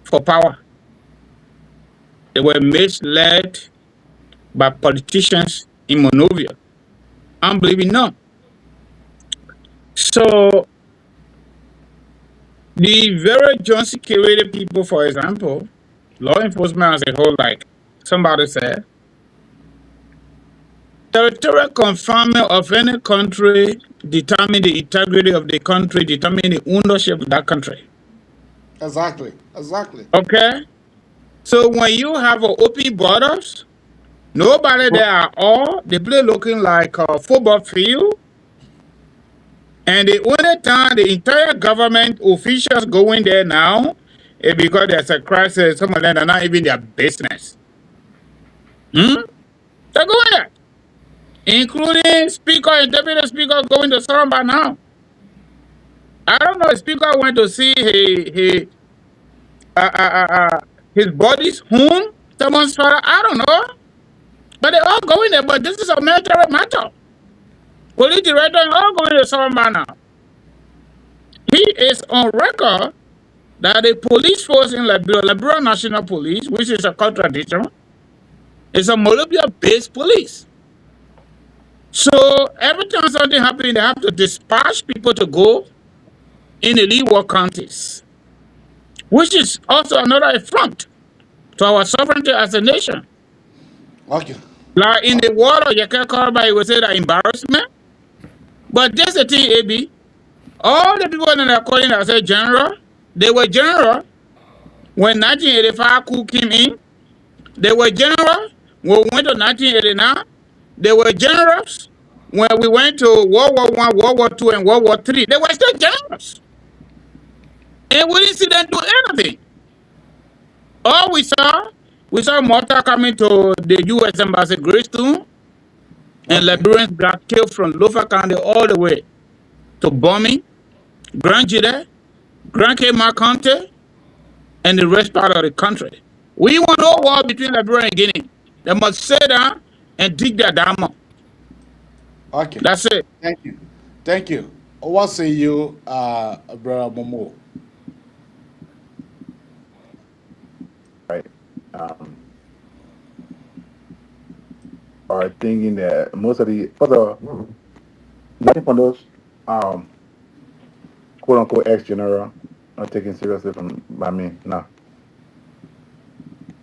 for power. They were misled by politicians in Monrovia. I'm believing none. So the very John Security people, for example, law enforcement as a whole, like somebody said, Territorial confinement of any country determine the integrity of the country, determine the ownership of that country. Exactly. Exactly. Okay? So when you have open borders, nobody there at all, the place looking like a football field, and the only time the entire government officials go in there now is because there's a crisis. Some of them are not even their business. They're going there, including speaker and deputy speaker going to Sorlumba now. I don't know if speaker went to see his body's home. Someone's father, I don't know. But they're all going there. But this is a military matter. Police director is all going to Sorlumba now. He is on record that the police force in Liberia, Liberia National Police, which is a contradiction, is a Molobia-based police. So every time something happens, they have to dispatch people to go in the leeward counties, which is also another affront to our sovereignty as a nation. Okay. Like in the water, you can't call by, you would say that embarrassment. But that's the thing, AB. All the people that are calling themselves general, they were general when 1985 coup came in. They were general when we went to 1989. They were generals when we went to World War I, World War II, and World War III. They were still generals. And we didn't see them do anything. All we saw mortar coming to the U.S. Embassy Greystone, and Liberians got killed from Lofa County all the way to bombing, Grand Jide, Grand Cape County, and the rest part of the country. We want no war between Liberia and Guinea. They must sit down and dig their dam up. Okay. That's it. Thank you. Thank you. What say you, Brother Momo? Right. Are thinking that most of the nothing from those quote unquote ex general are taken seriously from by me. No.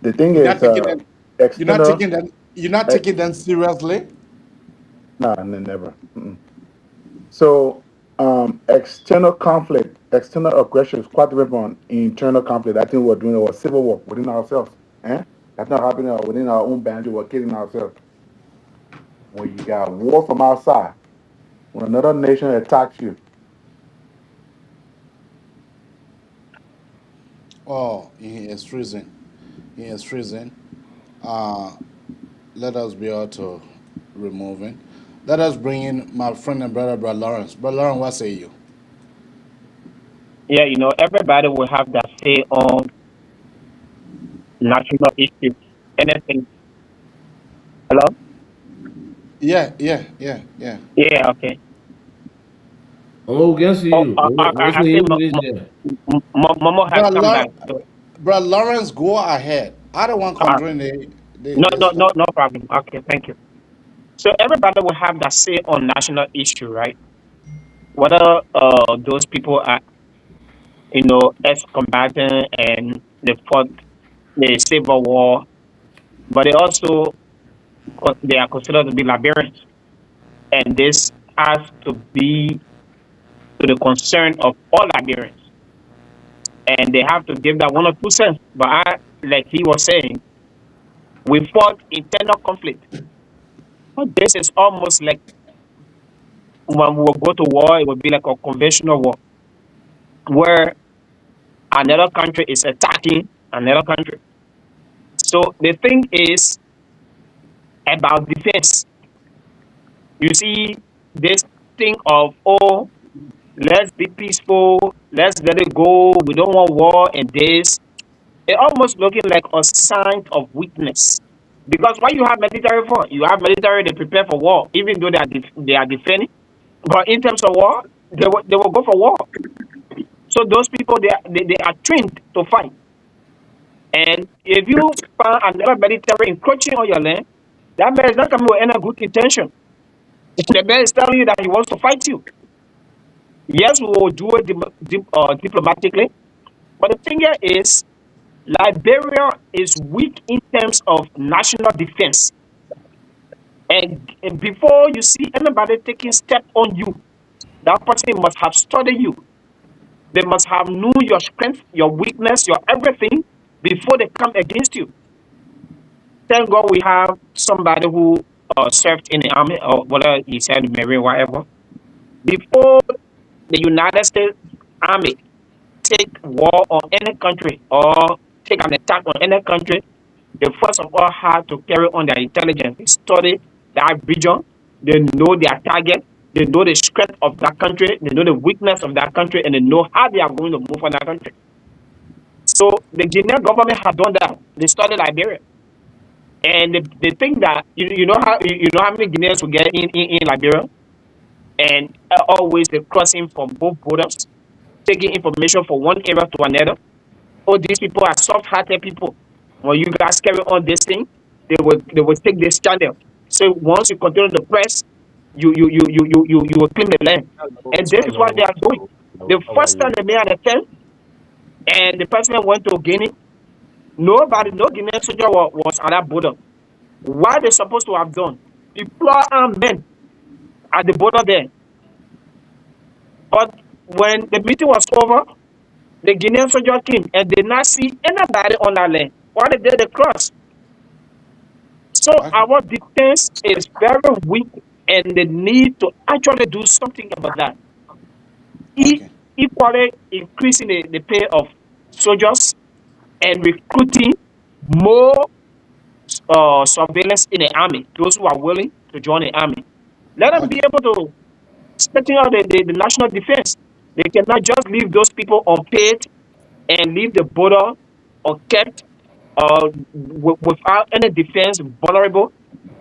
The thing You're is not taking them. external You're not taking them seriously. no, never. Mm-mm. So external conflict, external aggression is quite different from internal conflict. I think we're doing a civil war within ourselves. That's not happening within our own boundary. We're killing ourselves. When you got war from outside, when another nation attacks you, Oh, he is freezing. He is freezing. Let us be able to remove him. Let us bring in my friend and brother, Brother Lawrence. Brother Lawrence, what say you? Yeah, everybody will have that say on national issues. Anything. Hello? Yeah. Yeah, okay. Oh, we can see Oh, you. I What's the think English there? Momo has Brother, come back. So, Brother Lawrence, go ahead. I don't want to uh, control no, the no, stuff. no, no problem. Okay, thank you. So everybody will have that say on national issue, right? Whether those people are, ex-combatant and they fought the Civil War, but they are considered to be Liberians, and this has to be to the concern of all Liberians, and they have to give that 1 or 2 cents. But like he was saying, we fought internal conflict. But this is almost like when we will go to war, it would be like a conventional war where another country is attacking another country. So the thing is about defense. You see, this thing of, oh, let's be peaceful, let's let it go, we don't want war and this, it almost looking like a sign of weakness. Because when you have military for, you have military, they prepare for war, even though they are defending. But in terms of war, they will go for war. So those people, they are trained to fight. And if you find another military encroaching on your land, that man is not coming with any good intention. The man is telling you that he wants to fight you. Yes, we will do it diplomatically. But the thing here is, Liberia is weak in terms of national defense. And before you see anybody taking step on you, that person must have studied you. They must have knew your strength, your weakness, your everything before they come against you. Thank God we have somebody who served in the army or whether he said Marine, whatever. Before the United States Army take war on any country or take an attack on any country, they first of all have to carry on their intelligence. They study that region, they know their target, they know the strength of that country, they know the weakness of that country, and they know how they are going to move on that country. So the Guinean government had done that. They studied Liberia. And they think that you know how many Guineans will get in Liberia, and always they're crossing from both borders, taking information from one area to another. All these people are soft-hearted people. When you guys carry on this thing, they will take this channel. So once you continue to press, you will claim the land. And this is what they are doing. The How are first time you? they made an attempt, and the president went to Guinea, nobody, no Guinean soldier was at that border. What they supposed to have done? Deploy armed men at the border there. But when the meeting was over, the Guinean soldier came and did not see anybody on that land. What they did, they crossed. So our defense is very weak, and they need to actually do something about that. Equally increasing the pay of soldiers and recruiting more surveillance in the army, those who are willing to join the army. Let them be able to strengthen out the national defense. They cannot just leave those people unpaid and leave the border unkept without any defense vulnerable.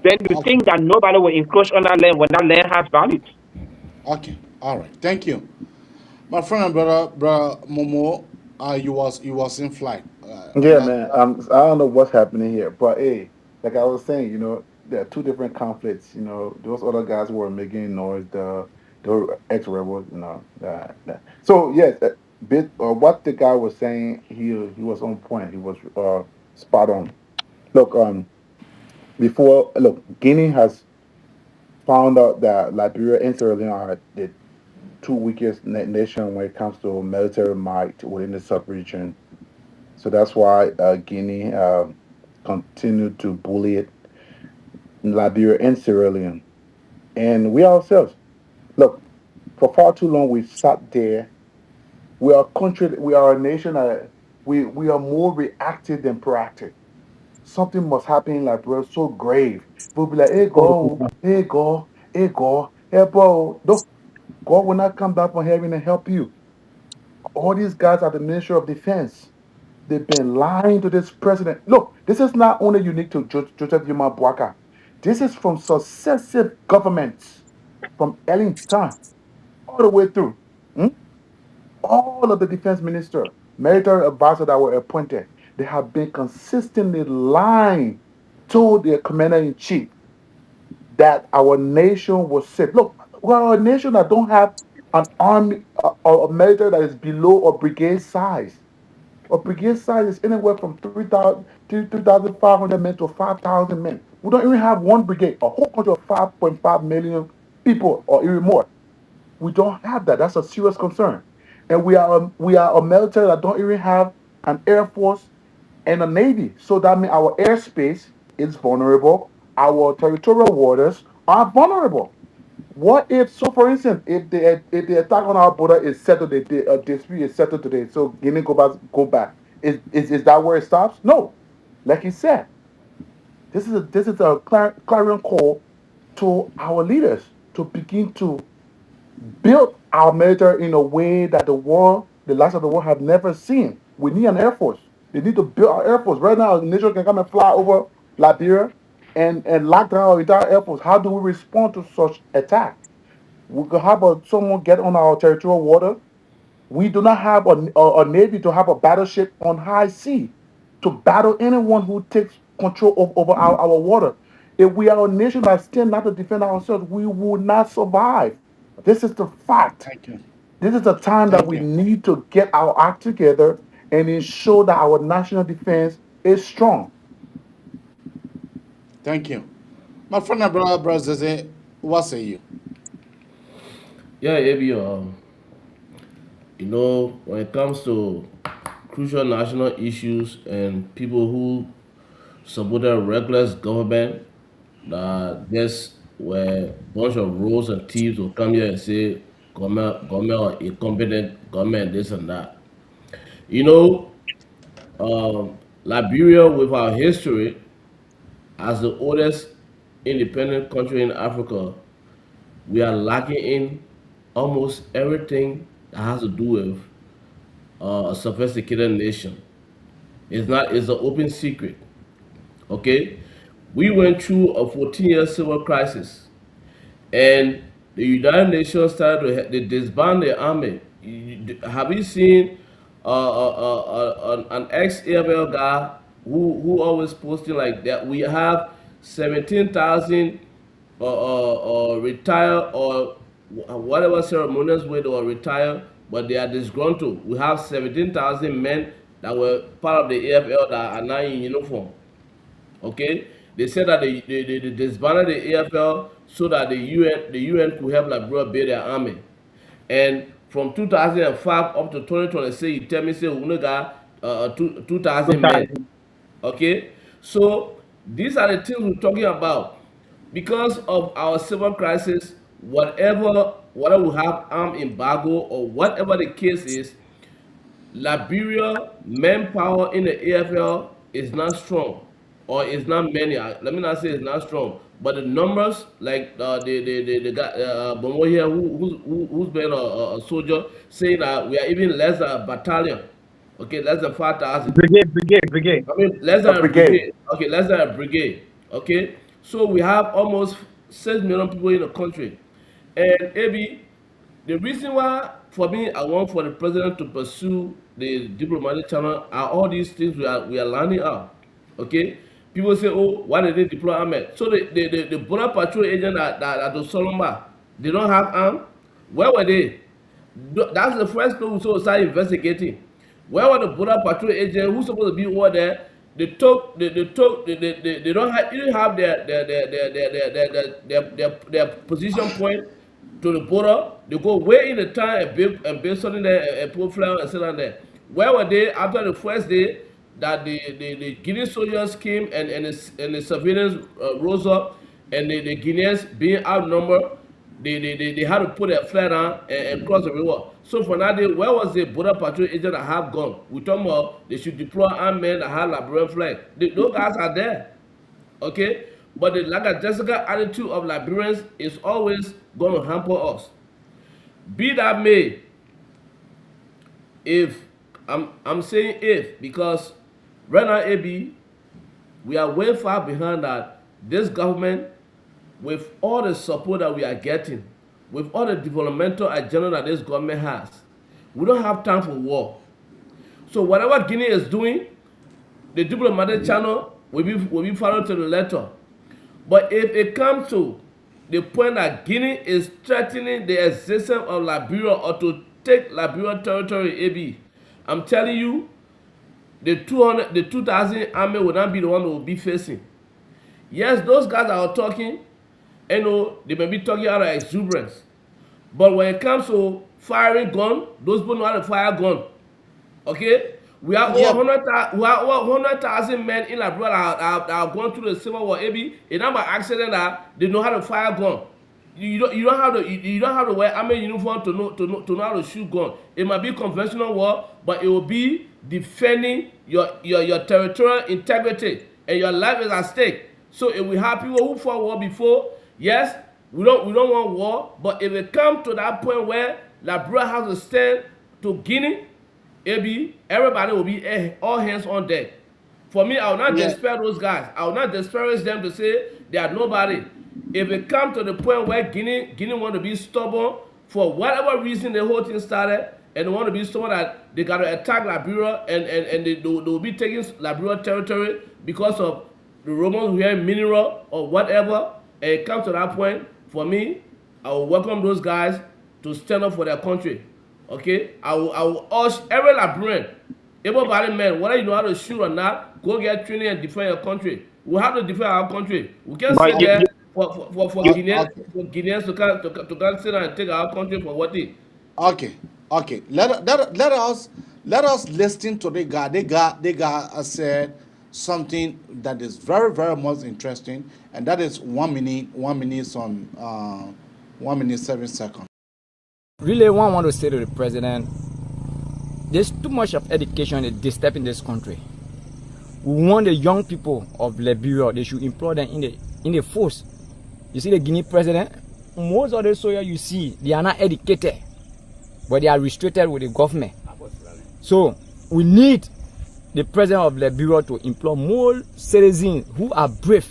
Then you think that nobody will encroach on that land when that land has value. Okay, all right, thank you, my friend and brother Momo. You was in flight. Yeah, man. I don't know what's happening here, but hey, like I was saying, there are two different conflicts. Those other guys were making noise. The ex rebels. So yes, what the guy was saying, he was on point. He was spot on. Look, Guinea has found out that Liberia and Sierra Leone are the two weakest nation when it comes to military might within the sub-region. So that's why Guinea continued to bully it, Liberia and Sierra Leone. And we ourselves, look, for far too long we've sat there. We are a nation that we are more reactive than proactive. Something must happen in Liberia so grave. We'll be like, hey God, hey God, hey God, hey bro. No, God will not come down from heaven and help you. All these guys are the Ministry of Defense. They've been lying to this president. Look, this is not only unique to Joseph Yuma Boaka. This is from successive governments, from Ellington all the way through. Hmm? All of the defense minister, military advisors that were appointed, they have been consistently lying to their commander in chief that our nation was safe. Look, we're a nation that don't have an army or a military that is below a brigade size. A brigade size is anywhere from 3,000 to 3,500 men to 5,000 men. We don't even have one brigade, a whole country of 5.5 million people or even more. We don't have that. That's a serious concern. And we are a military that don't even have an air force and a navy. So that means our airspace is vulnerable. Our territorial waters are vulnerable. What if, so for instance, if the attack on our border is settled, the dispute is settled today, so Guinea go back, is that where it stops? No, like he said, this is a clarion call to our leaders to begin to build our military in a way that the last of the world, have never seen. We need an air force. They need to build our air force. Right now, a nation can come and fly over Liberia and lock down our entire air force. How do we respond to such attack? We could have someone get on our territorial water. We do not have a navy to have a battleship on high sea to battle anyone who takes control over our water. If we are a nation that stand not to defend ourselves, we will not survive. This is the fact. Thank you. This is the time that Thank we you. need to get our act together and ensure that our national defense is strong. Thank you. My friend and brother, brothers, what say you? Yeah, AB, when it comes to crucial national issues and people who supported a reckless government that just where a bunch of rogues and thieves will come here and say government or incompetent government, this and that. You know, Liberia, with our history as the oldest independent country in Africa, we are lacking in almost everything that has to do with a sophisticated nation. It's an open secret. Okay, we went through a 14-year civil crisis, and the United Nations started to disband the army. Have you seen an ex-AFL guy who always posting like that? We have 17,000 retire or whatever ceremonious way they were retire, but they are disgruntled. We have 17,000 men that were part of the AFL that are now in uniform. Okay, they said that they disbanded the AFL so that the UN could help Liberia build their army. And from 2005 up to 2026, you tell me say we got 2,000 men. Okay, so these are the things we're talking about. Because of our civil crisis, whatever we have arm embargo or whatever the case is, Liberia manpower in the AFL is not strong, or is not many. Let me not say it's not strong, but the numbers, like the guy Bomo here, who's been a soldier, saying that we are even less than a battalion. Okay, less than 5,000. Brigade. I mean, less than a brigade. Okay, less than a brigade. Okay, so we have almost 6 million people in the country, and maybe the reason why, for me, I want for the president to pursue the diplomatic channel are all these things we are learning out. Okay, people say, oh, why did they deploy army? So the border patrol agent at the Sorlumba, they don't have arm. Where were they? That's the first place we should start investigating. Where were the border patrol agents who's supposed to be over there? They don't have, even have their position point to the border. They go way in the town and build something there and put flower and sit down there. Where were they after the first day that the Guinean soldiers came and the civilians rose up, and the Guineans being outnumbered, they had to put their flag down and cross the river. So for that day, where was the border patrol agent that have gone? We talking about they should deploy armed men that have Liberian flag. Those guys are there. Okay? But the lackadaisical attitude of Liberians is always going to hamper us. Be that may, if I'm saying if, because right now, AB, we are way far behind that. This government, with all the support that we are getting, with all the developmental agenda that this government has, we don't have time for war. So whatever Guinea is doing, the diplomatic channel will be followed to the letter. But if it comes to the point that Guinea is threatening the existence of Liberia or to take Liberia territory, AB, I'm telling you, the 2,000 army will not be the one who will be facing. Yes, those guys that are talking, they may be talking out of exuberance. But when it comes to firing gun, those people know how to fire gun. Okay? We have over 100,000 men in Liberia that have gone through the civil war. Maybe it's not by accident that they know how to fire gun. You don't have to wear army uniform to know how to shoot gun. It might be conventional war, but it will be defending your territorial integrity, and your life is at stake. So if we have people who fought war before, yes, we don't want war. But if it comes to that point where Liberia has to stand to Guinea, everybody will be all hands on deck. For me, I will not despair those guys. I will not disparage them to say they are nobody. If it comes to the point where Guinea want to be stubborn for whatever reason the whole thing started, and they want to be stubborn that they got to attack Liberia, and they will be taking Liberia territory because of the Romans who have mineral or whatever, and it comes to that point, for me, I will welcome those guys to stand up for their country. Okay? I will urge every Liberian, able-bodied man, whether you know how to shoot or not, go get training and defend your country. We have to defend our country. We can't sit there For You, Guineans, okay. for Guineans to come sit and take our country for what they. Okay, okay. Let us listen to the guy. They got said something that is very very much interesting, and that is 1 minute on 1 minute 7 seconds. Really, one want to say to the president, there's too much of education is disturbing this country. We want the young people of Liberia, they should employ them in the force. You see the Guinea president, most of the soldiers you see, they are not educated, but they are restricted with the government. So we need the president of Liberia to employ more citizens who are brave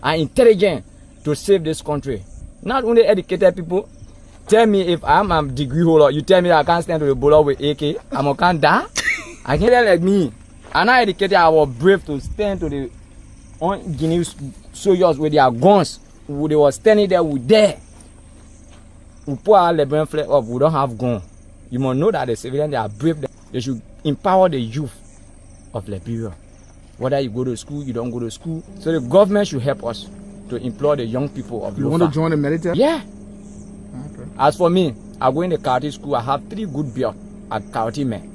and intelligent to save this country. Not only educated people. Tell me if I'm a degree holder, you tell me that I can't stand to the bullet with AK, I'm can't die. I can't like me. I'm not educated, I was brave to stand to the Guinea soldiers with their guns. They were standing there, we there. We put our Liberian flag up, we don't have guns. You must know that the civilians, they are brave. They should empower the youth of Liberia. Whether you go to school, you don't go to school. So the government should help us to employ the young people of Lofa. You want to join the military? Yeah. Okay. As for me, I go in the karate school. I have 3 good belts at karate man.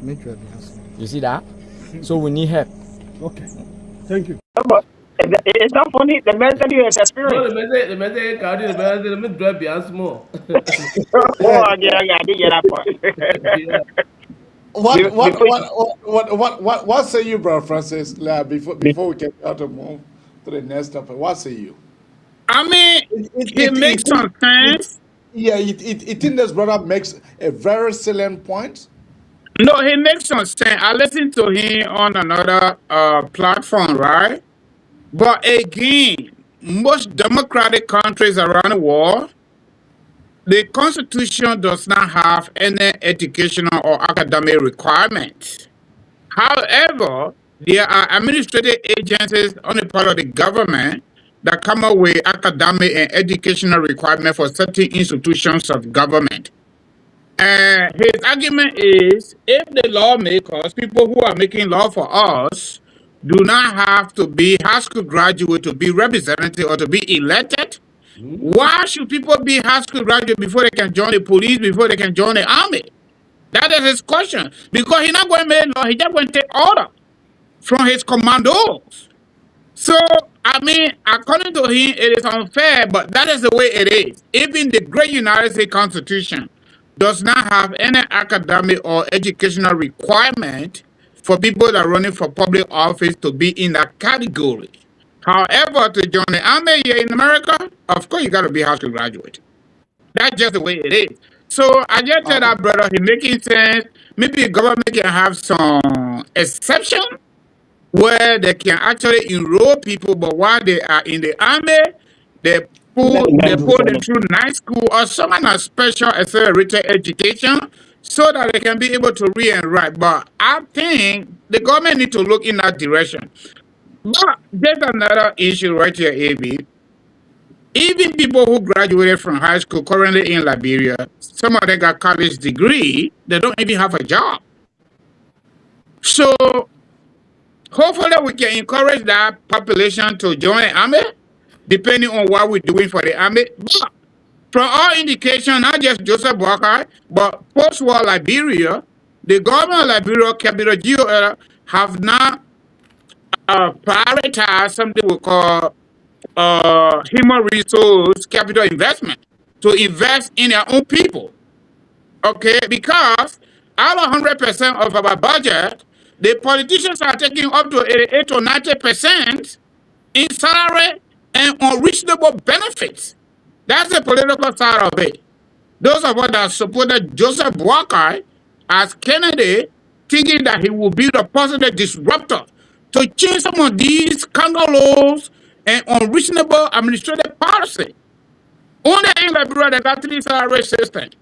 You see that? So we need help. Okay. Thank you. But it's not funny. The man said you has No, experience. the message carry the message. Let me drive behind small. Oh, yeah, I did get that part. Yeah. What say you, bro, Francis? Before we get out of move to the next topic, what say you? I mean, he makes some sense. Yeah, it think this brother makes a very salient point. No, he makes some sense. I listened to him on another platform, right? But again, most democratic countries around the world, the constitution does not have any educational or academic requirements. However, there are administrative agencies on the part of the government that come up with academic and educational requirements for certain institutions of government. And his argument is if the lawmakers, people who are making law for us, do not have to be high school graduate to be representative or to be elected, why should people be high school graduate before they can join the police, before they can join the army? That is his question. Because he's not going to make law, he's just going to take order from his commandos. So, I mean, according to him, it is unfair, but that is the way it is. Even the great United States Constitution does not have any academic or educational requirement for people that are running for public office to be in that category. However, to join the army here in America, of course, you got to be a high school graduate. That's just the way it is. So I just tell that brother, he making sense. Maybe the government can have some exception where they can actually enroll people, but while they are in the army, they put them through night school or some kind of special accelerated education so that they can be able to read and write. But I think the government need to look in that direction. But there's another issue right here, AB. Even people who graduated from high school currently in Liberia, some of them got college degree, they don't even have a job. So hopefully we can encourage that population to join the army, depending on what we're doing for the army. But from all indication, not just Joseph Boakai, but post-war Liberia, the government of Liberia, capital GOL, have not prioritized something we call human resource capital investment to invest in their own people. Okay, because out of 100% of our budget, the politicians are taking up to 88 or 90% in salary and unreasonable benefits. That's the political side of it. Those of us that supported Joseph Boakai as Kennedy, thinking that he will be the positive disruptor to change some of these scandal laws and unreasonable administrative policy. Only in Liberia, they got 3 salary systems.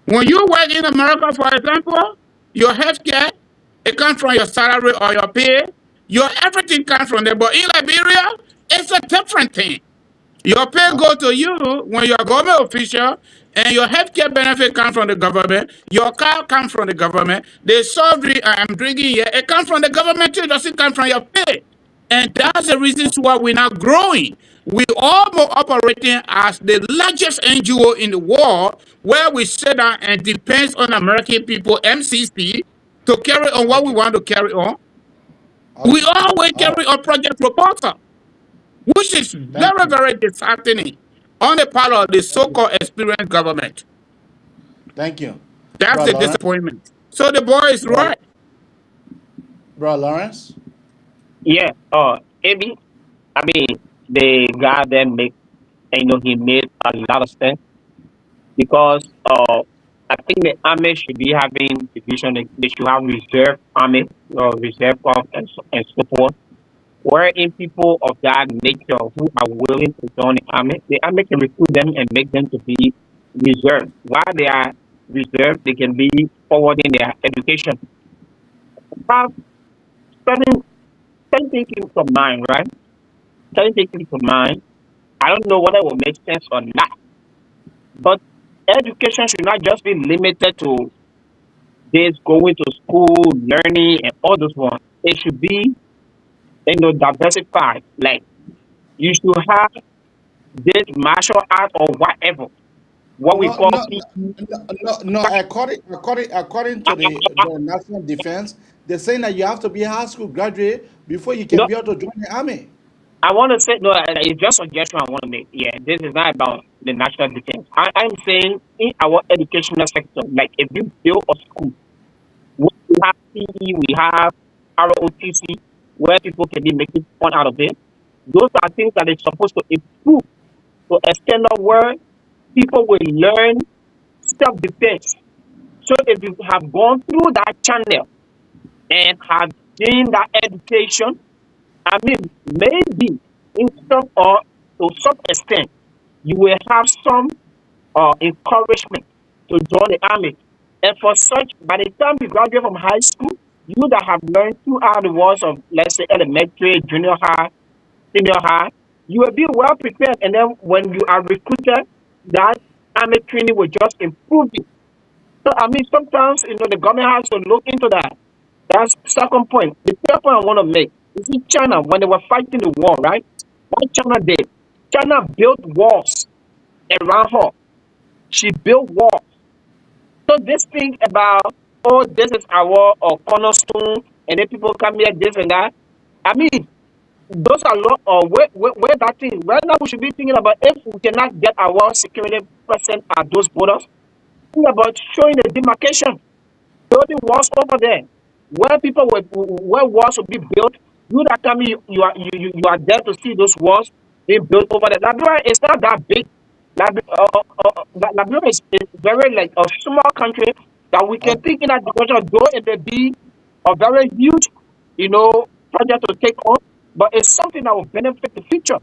When you work in America, for example, your health care, it comes from your salary or your pay. Your everything comes from there. But in Liberia, it's a different thing. Your pay goes to you when you're a government official, and your health care benefit comes from the government. Your car comes from the government. The surgery I'm drinking here, it comes from the government too. It doesn't come from your pay. And that's the reasons why we're not growing. We are operating as the largest NGO in the world, where we sit down and depends on American people, MCC, to carry on what we want to carry on. We always carry on project proposal, which is very, very disheartening on the part of the so-called experienced government. Thank you. That's Bro the Lawrence. disappointment. So the boy is right. Bro Lawrence. Yeah. Maybe. I mean, the guy that make, he made a lot of sense because I think the army should be having division. They should have reserve army or reserve corps and so forth. Wherein people of that nature who are willing to join the army can recruit them and make them to be reserved. While they are reserved, they can be forwarding their education. Have certain things into mind, right? Certain things into mind. I don't know whether it will make sense or not, but education should not just be limited to this going to school, learning, and all those ones. It should be, diversified. Like you should have this martial art or whatever, what we No, call no, PE. no. According to the national defense, they're saying that you have to be a high school graduate before you can No, be able to join the army. I want to say no. It's just a suggestion I want to make. Yeah, this is not about the national defense. I'm saying in our educational sector, like if you build a school, we have PE, we have ROTC, where people can be making fun out of it. Those are things that are supposed to improve to extent of where people will learn self-defense. So if you have gone through that channel and have gained that education, I mean, maybe in some or to some extent, you will have some encouragement to join the army. And for such, by the time you graduate from high school, you that have learned throughout the walls of, let's say, elementary, junior high, senior high, you will be well prepared. And then when you are recruited, that army training will just improve you. So, I mean, sometimes, the government has to look into that. That's second point. The third point I want to make is in China, when they were fighting the war, right? What China did, China built walls around her. She built walls. So this thing about, oh, this is our cornerstone, and then people come here, this and that. I mean, those are lot where that thing. Right now, we should be thinking about if we cannot get our security present at those borders. Think about showing the demarcation, building walls over there, where people where walls will be built. You that come, you are there to see those walls being built over there. Liberia is not that big. Liberia is very like a small country that we can think in that direction. Though it may be a very huge, project to take on, but it's something that will benefit the future.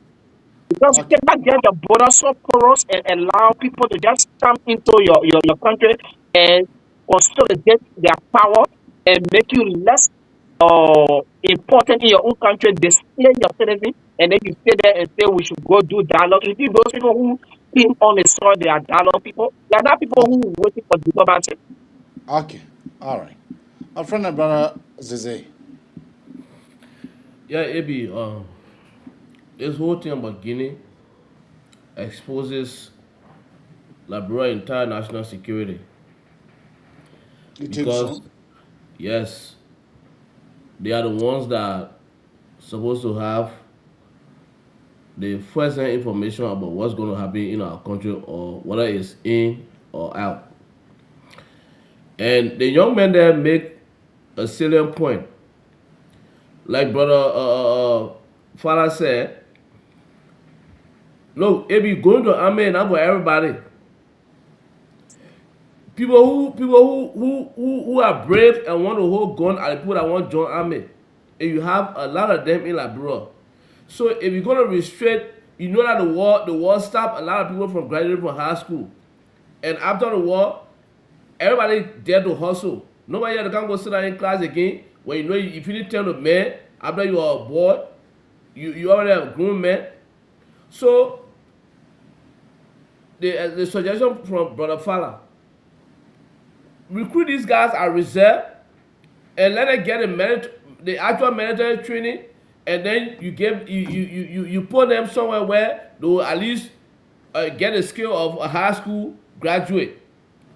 Because you cannot get the border so porous and allow people to just come into your country and consolidate their power and make you less important in your own country, display your citizen, and then you stay there and say we should go do dialogue. You see those people who think on the soil, they are dialogue people. They are not people who waiting for diplomacy. Okay, all right. My friend and brother Zeze. Yeah, Abi, this whole thing about Guinea exposes Liberia's entire national security. You think Because, so? yes, they are the ones that supposed to have the first-hand information about what's going to happen in our country or whether it's in or out. And the young men there make a salient point. Like brother Father said, look, if you going to army, not for everybody. People who are brave and want to hold gun are the people that want to join army. And you have a lot of them in Liberia. So if you're gonna restrict, you know that the war stopped a lot of people from graduating from high school. And after the war, everybody there to hustle. Nobody had to come go sit down in class again. When you know if you didn't tell the man after you are a boy, you already have a grown man. So the suggestion from Brother Fala, recruit these guys as reserve and let them get the actual military training and then you put them somewhere where they will at least get a skill of a high school graduate.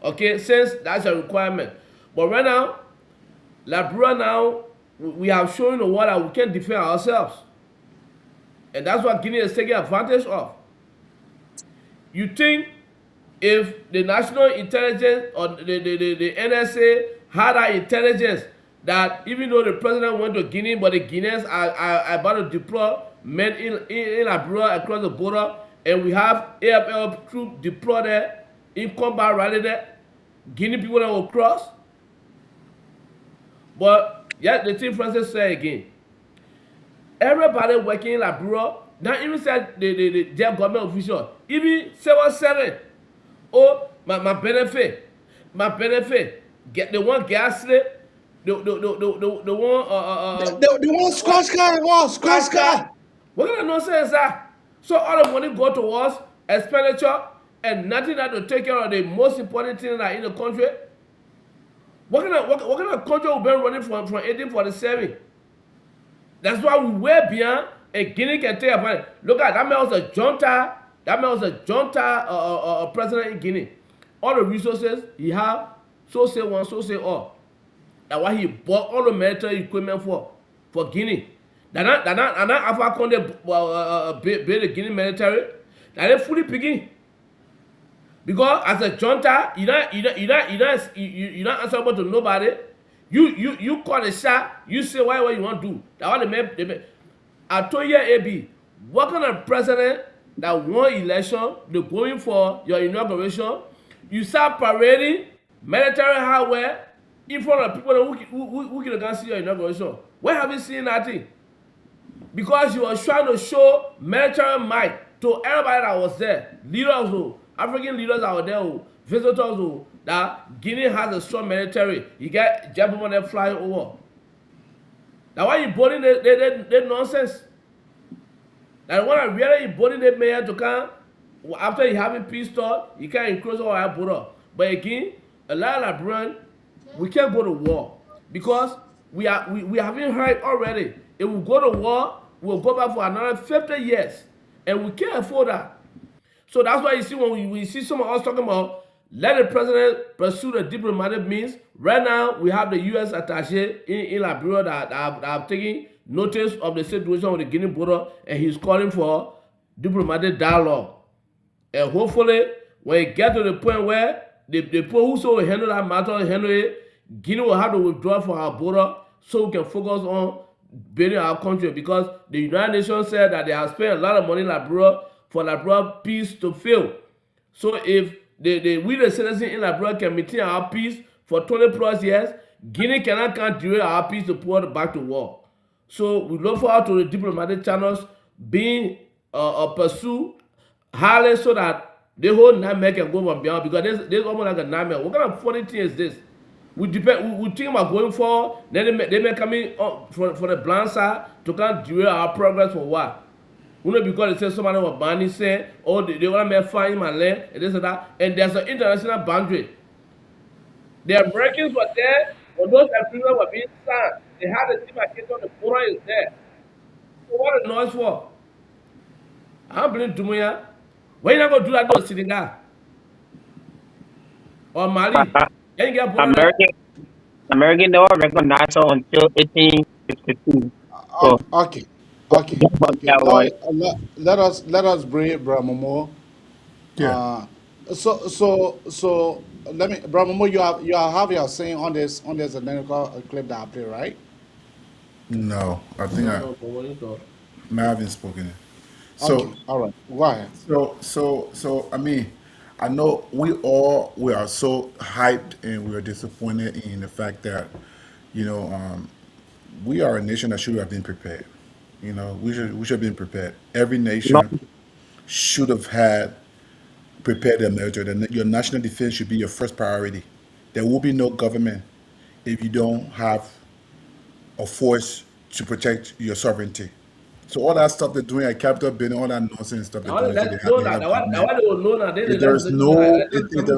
Okay, since that's a requirement. But right now, Liberia now, we have shown the world that we can defend ourselves. And that's what Guinea is taking advantage of. You think if the national intelligence or the NSA had that intelligence that even though the president went to Guinea, but the Guineans are about to deploy men in Liberia across the border, and we have AFL troops deployed there in combat rally there, Guinea people that will cross. But yeah, the thing Francis said again, everybody working in Liberia, not even said their government official, even 7-7, oh, my benefit, get the one gas slip, the one The one squash car. What kind of nonsense is that? So all the money go towards expenditure and nothing that to take care of the most important thing that in the country. What kind of country we've been running from 1847? That's why we way beyond a Guinea can take advantage. Look at that man was a junta. That man was a junta president in Guinea. All the resources he have, so say one, so say all. That's why he bought all the military equipment for Guinea. That Alpha Conde build the Guinea military. That they fully picking. Because as a junta, you're not answerable to nobody. You call a shot, you say what you want to do. That's what they make. I told you, AB, what kind of president that won election, they're going for your inauguration, you start parading military hardware in front of people who can see your inauguration. Where have you seen that thing? Because you were trying to show military might to everybody that was there. Leaders who, African leaders that were there, visitors who, that Guinea has a strong military. You get gentlemen there flying over. That's why you boarding the nonsense. That's why I really you boarding the mayor to come after you having peace talk, you can't encroach on our border. But again, a lot of Liberians, we can't go to war because we haven't heard already. If we go to war, we'll go back for another 50 years, and we can't afford that. So that's why you see when we see some of us talking about let the president pursue the diplomatic means. Right now, we have the U.S. attaché in Liberia that have taken notice of the situation with the Guinea border, and he's calling for diplomatic dialogue. And hopefully, when it gets to the point where the people who will handle that matter, handle it, Guinea will have to withdraw from our border so we can focus on building our country. Because the United Nations said that they have spent a lot of money in Liberia for Liberia peace to fail. So if we the citizens in Liberia can maintain our peace for 20 plus years, Guinea cannot derail our peace to put it back to war. So we look forward to the diplomatic channels being pursued highly so that the whole nightmare can go from beyond, because there's almost like a nightmare. What kind of funny thing is this? We think about going forward, then they may come in for the blind side to derail our progress for what? You know, because they say somebody was banning saying, oh, they want to make fire in my land, and this and that, and there's an international boundary. The Americans were there when those agreements were being signed. They had a demarcation, the border is there. So what the noise for? I don't believe Dumaya. Why you not going to do that to Senegal? Or Mali? American don't recognize her until 1852. So, Okay. Let us bring Brahmomo. Yeah. So let me, Brahmomo, you have your saying on this identical clip that I play, right? No, I think I haven't spoken it. So Okay, all right, go ahead. So I mean, I know we are so hyped and we are disappointed in the fact that, we are a nation that should have been prepared. We should have been prepared. Every nation should have had prepared their military. Your national defense should be your first priority. There will be no government if you don't have a force to protect your sovereignty. So all that stuff they're doing at Capitol Building, all that nonsense stuff they're doing. If there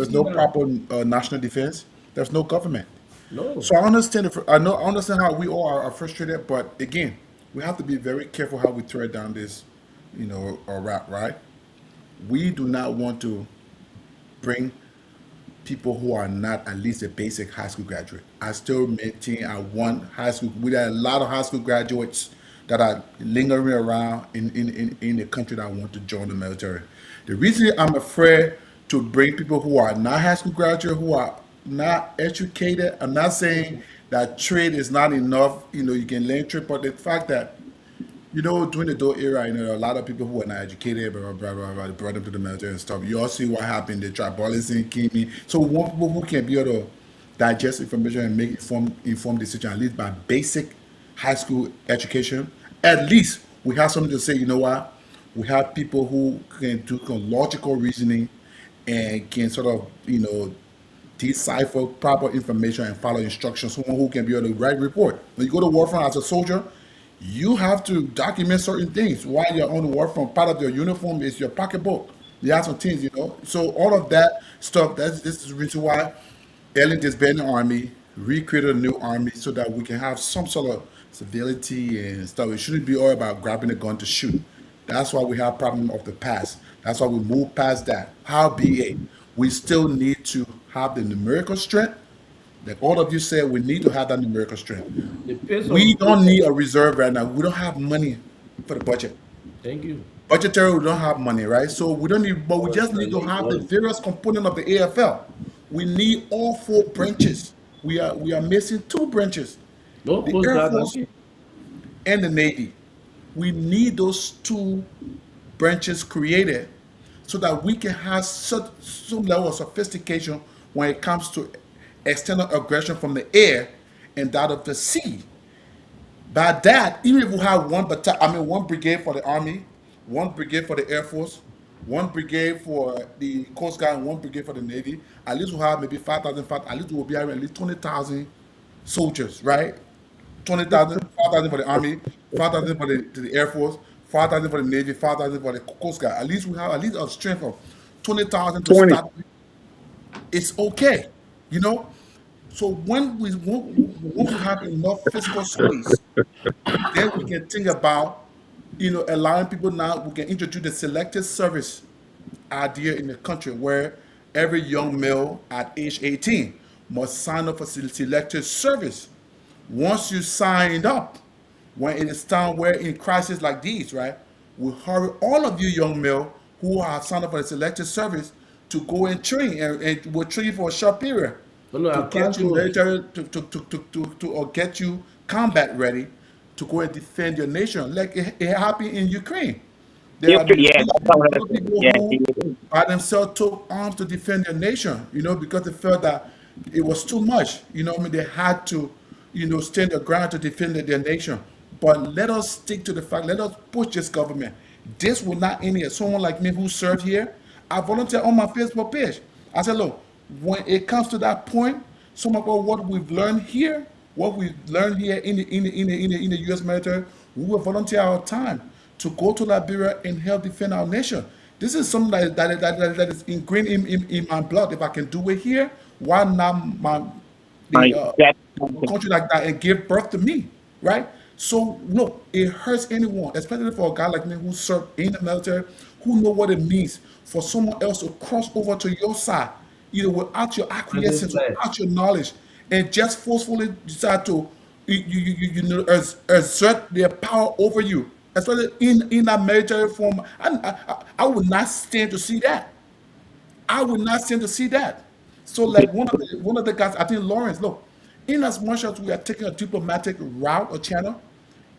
is no proper national defense, there's no government. No. So I understand. I understand how we all are frustrated, but again, we have to be very careful how we thread down this, or rap, right? We do not want to bring people who are not at least a basic high school graduate. I still maintain I want high school. We got a lot of high school graduates that are lingering around in the country that want to join the military. The reason I'm afraid to bring people who are not high school graduate, who are not educated, I'm not saying that trade is not enough, you can learn trade, but the fact that during the Doe era, a lot of people who were not educated, blah, blah, blah, blah, blah, they brought them to the military and stuff. You all see what happened. They tribalism came in. So we want people who can be able to digest information and make informed decision, at least by basic high school education. At least we have something to say, you know what? We have people who can do logical reasoning and can sort of, decipher proper information and follow instructions. Someone who can be able to write report. When you go to war front as a soldier, you have to document certain things while you're on the war front. Part of your uniform is your pocketbook. You have some things, So all of that stuff, this is the reason why Ellen disbanded the army, recreated a new army so that we can have some sort of civility and stuff. It shouldn't be all about grabbing a gun to shoot. That's why we have problem of the past. That's why we move past that. Howbeit, we still need to have the numerical strength. Like all of you said, we need to have that numerical strength. We don't need a reserve right now. We don't have money for the budget. Thank you. Budgetary, we don't have money, right? So we don't need, but we just need to have the various components of the AFL. We need all 4 branches. We are missing 2 branches. No, The Air Force and the Navy. We need those 2 branches created so that we can have some level of sophistication when it comes to external aggression from the air and that of the sea. By that, even if we have one brigade for the Army, 1 brigade for the Air Force, 1 brigade for the Coast Guard, and 1 brigade for the Navy, at least we'll have maybe 5,000, at least we'll be having at least 20,000 soldiers, right? 20,000, 5,000 for the Army, 5,000 for the Air Force, 5,000 for the Navy, 5,000 for the Coast Guard. At least we have at least a strength of 20,000 to 20. start. It's okay, So once we have enough physical space, then we can think about, allowing people now, we can introduce the selective service idea in the country where every young male at age 18 must sign up for selective service. Once you signed up, when it is time where in crisis like these, right, we hurry all of you young male who have signed up for the selective service to go and train, and we'll train you for a short period to get you military, or get you combat ready to go and defend your nation, like it happened in Ukraine. There are people who by themselves took arms to defend their nation, because they felt that it was too much. They had to, stand their ground to defend their nation. But let us stick to the fact, let us push this government. This will not end here. Someone like me who served here, I volunteer on my Facebook page. I said, look, when it comes to that point, some about what we've learned here, in the U.S. military, we will volunteer our time to go to Liberia and help defend our nation. This is something that is ingrained in my blood. If I can do it here, why not country like that and give birth to me, right? So look, it hurts anyone, especially for a guy like me who served in the military, who know what it means for someone else to cross over to your side, without your acquiescence, without your knowledge, and just forcefully decide to exert their power over you, especially in that military form. I would not stand to see that. I would not stand to see that. So, like one of the guys, I think Lawrence, look, in as much as we are taking a diplomatic route or channel,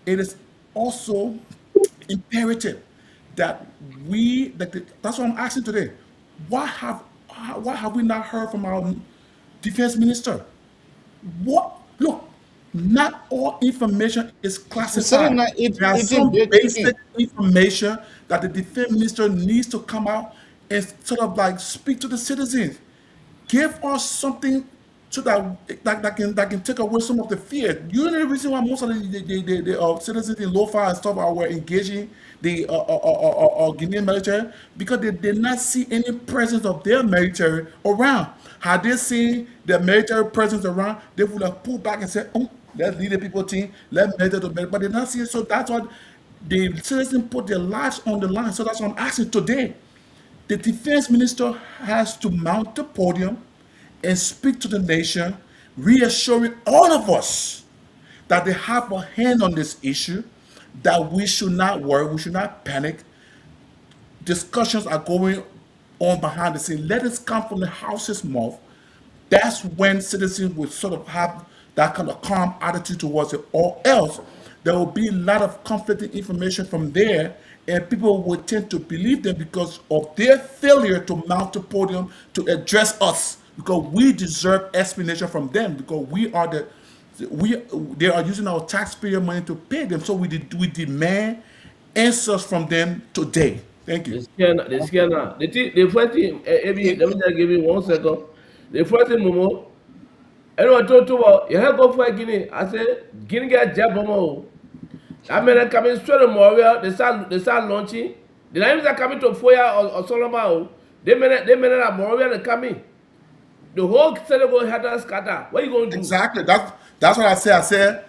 it is also imperative that that's what I'm asking today. Why have we not heard from our defense minister? Look, not all information is classified. There are some basic information that the defense minister needs to come out and sort of like speak to the citizens. Give us something so that can take away some of the fear. You know the reason why most of the citizens in Lofa and stuff were engaging the Guinean military, because they did not see any presence of their military around. Had they seen the military presence around, they would have pulled back and said, "Oh, Let's lead the people team. Let's measure to measure. But they're not seeing. So that's what the citizens put their lives on the line. So that's what I'm asking today. The defense minister has to mount the podium and speak to the nation, reassuring all of us that they have a hand on this issue, that we should not worry, we should not panic. Discussions are going on behind the scene. Let it come from the house's mouth. That's when citizens will sort of have that kind of calm attitude towards it, or else there will be a lot of conflicting information from there, and people will tend to believe them because of their failure to mount the podium to address us, because we deserve explanation from them, because we are we they are using our taxpayer money to pay them, so we demand answers from them today. Thank you. The scanner. The first thing, let me just give you 1 second. The first thing, Momo, everyone told to you have go for Guinea. I said, Guinea get job, Momo. I mean, I'm coming straight to Moria. They start launching. The names are coming to Foya or Sorlumba. They may not Moria and coming. The whole Senegal had to scatter. What are you going to do? Exactly. That's what I said. I said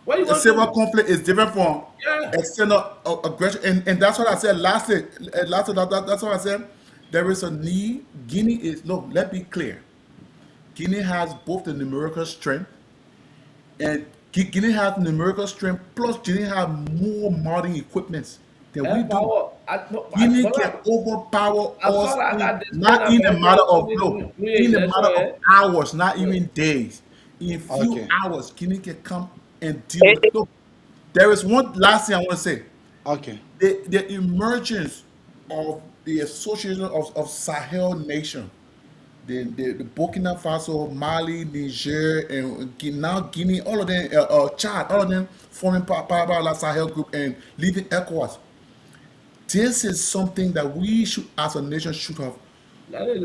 What are you the going to civil do? conflict is different from Yeah. external aggression, and that's what I said last. That's what I said. There is a need. Guinea is look. Let's be clear. Guinea has both the numerical strength, and Guinea has numerical strength. Plus, Guinea have more modern equipments than we do. Power. Guinea can overpower As us far as this not in a matter of look, in a matter of eh? hours, not even days. In few Okay. hours, Guinea can come and deal with. Look, there is one last thing I want to say. Okay. The emergence of the association of Sahel nation, the Burkina Faso, Mali, Niger, and now Guinea, all of them, Chad, all of them forming part of the Sahel group and leading ECOWAS. This is something that we should, as a nation, should have gotten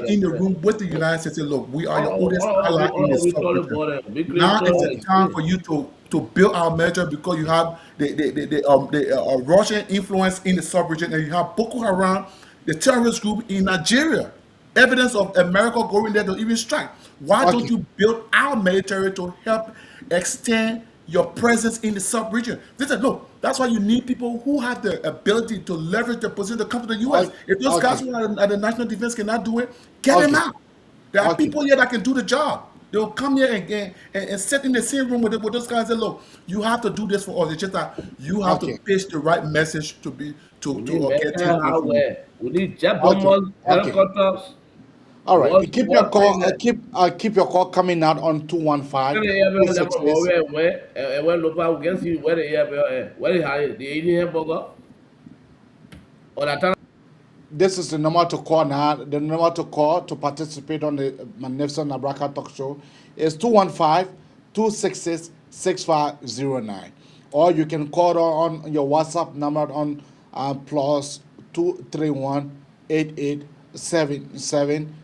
in the room with the United States. And look, we are your oldest ally in the sub-region. Now is the time for you to build our measure, because you have the Russian influence in the sub-region, and you have Boko Haram, the terrorist group in Nigeria. Evidence of America going there to even strike. Why don't you build our military to help extend your presence in the sub-region? Look, that's why you need people who have the ability to leverage their position to come to the U.S. If those guys who are at the national defense cannot do it, get them out. There are people here that can do the job. They'll come here and sit in the same room with those guys and say, look, you have to do this for us. It's just that you have to pitch the right message to get to We need jet bombers, helicopters. All right. Keep your call. Keep your call coming out on 215. When local we can see where they hide the Indian burger. Or that This is the number to call now. The number to call to participate on the Magnificent Nabraka Talk Show is 215-266-6509. Or you can call on your WhatsApp number on plus 231 8877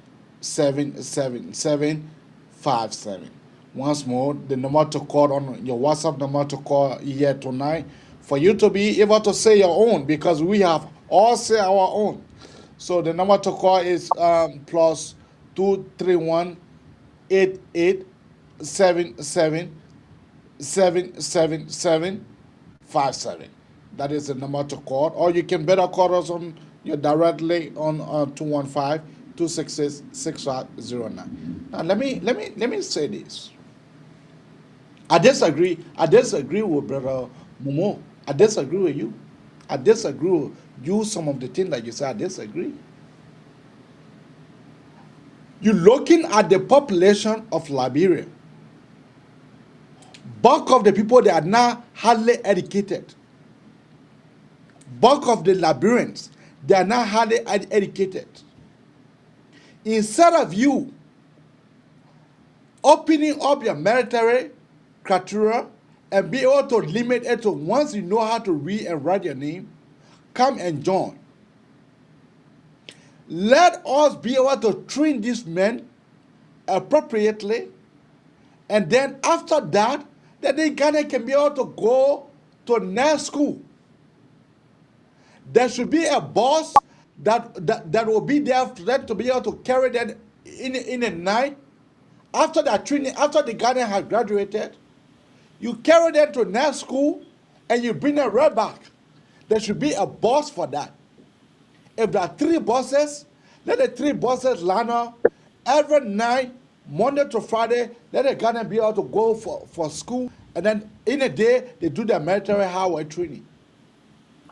77757. Once more, the number to call on your WhatsApp number to call here tonight for you to be able to say your own, because we have all say our own. So the number to call is plus 231 8877 77757. That is the number to call. Or you can better call us on your directly on 215-266-6509. Now let me say this. I disagree with Brother Momo. I disagree with you. I disagree with you, some of the things that you say. I disagree. You're looking at the population of Liberia. Bulk of the people, they are now hardly educated. Bulk of the Liberians, they are now hardly educated. Instead of you opening up your military criteria and be able to limit it to once you know how to read and write your name, come and join. Let us be able to train these men appropriately, and then after that, then the Ghana can be able to go to next school. There should be a boss that will be there for them to be able to carry them in the night after that training, after the Ghanaian has graduated, you carry them to next school and you bring them right back. There should be a boss for that. If there are 3 bosses, let the 3 bosses line up every night, Monday to Friday, let the Ghanaian be able to go for school, and then in a day, they do their military highway training.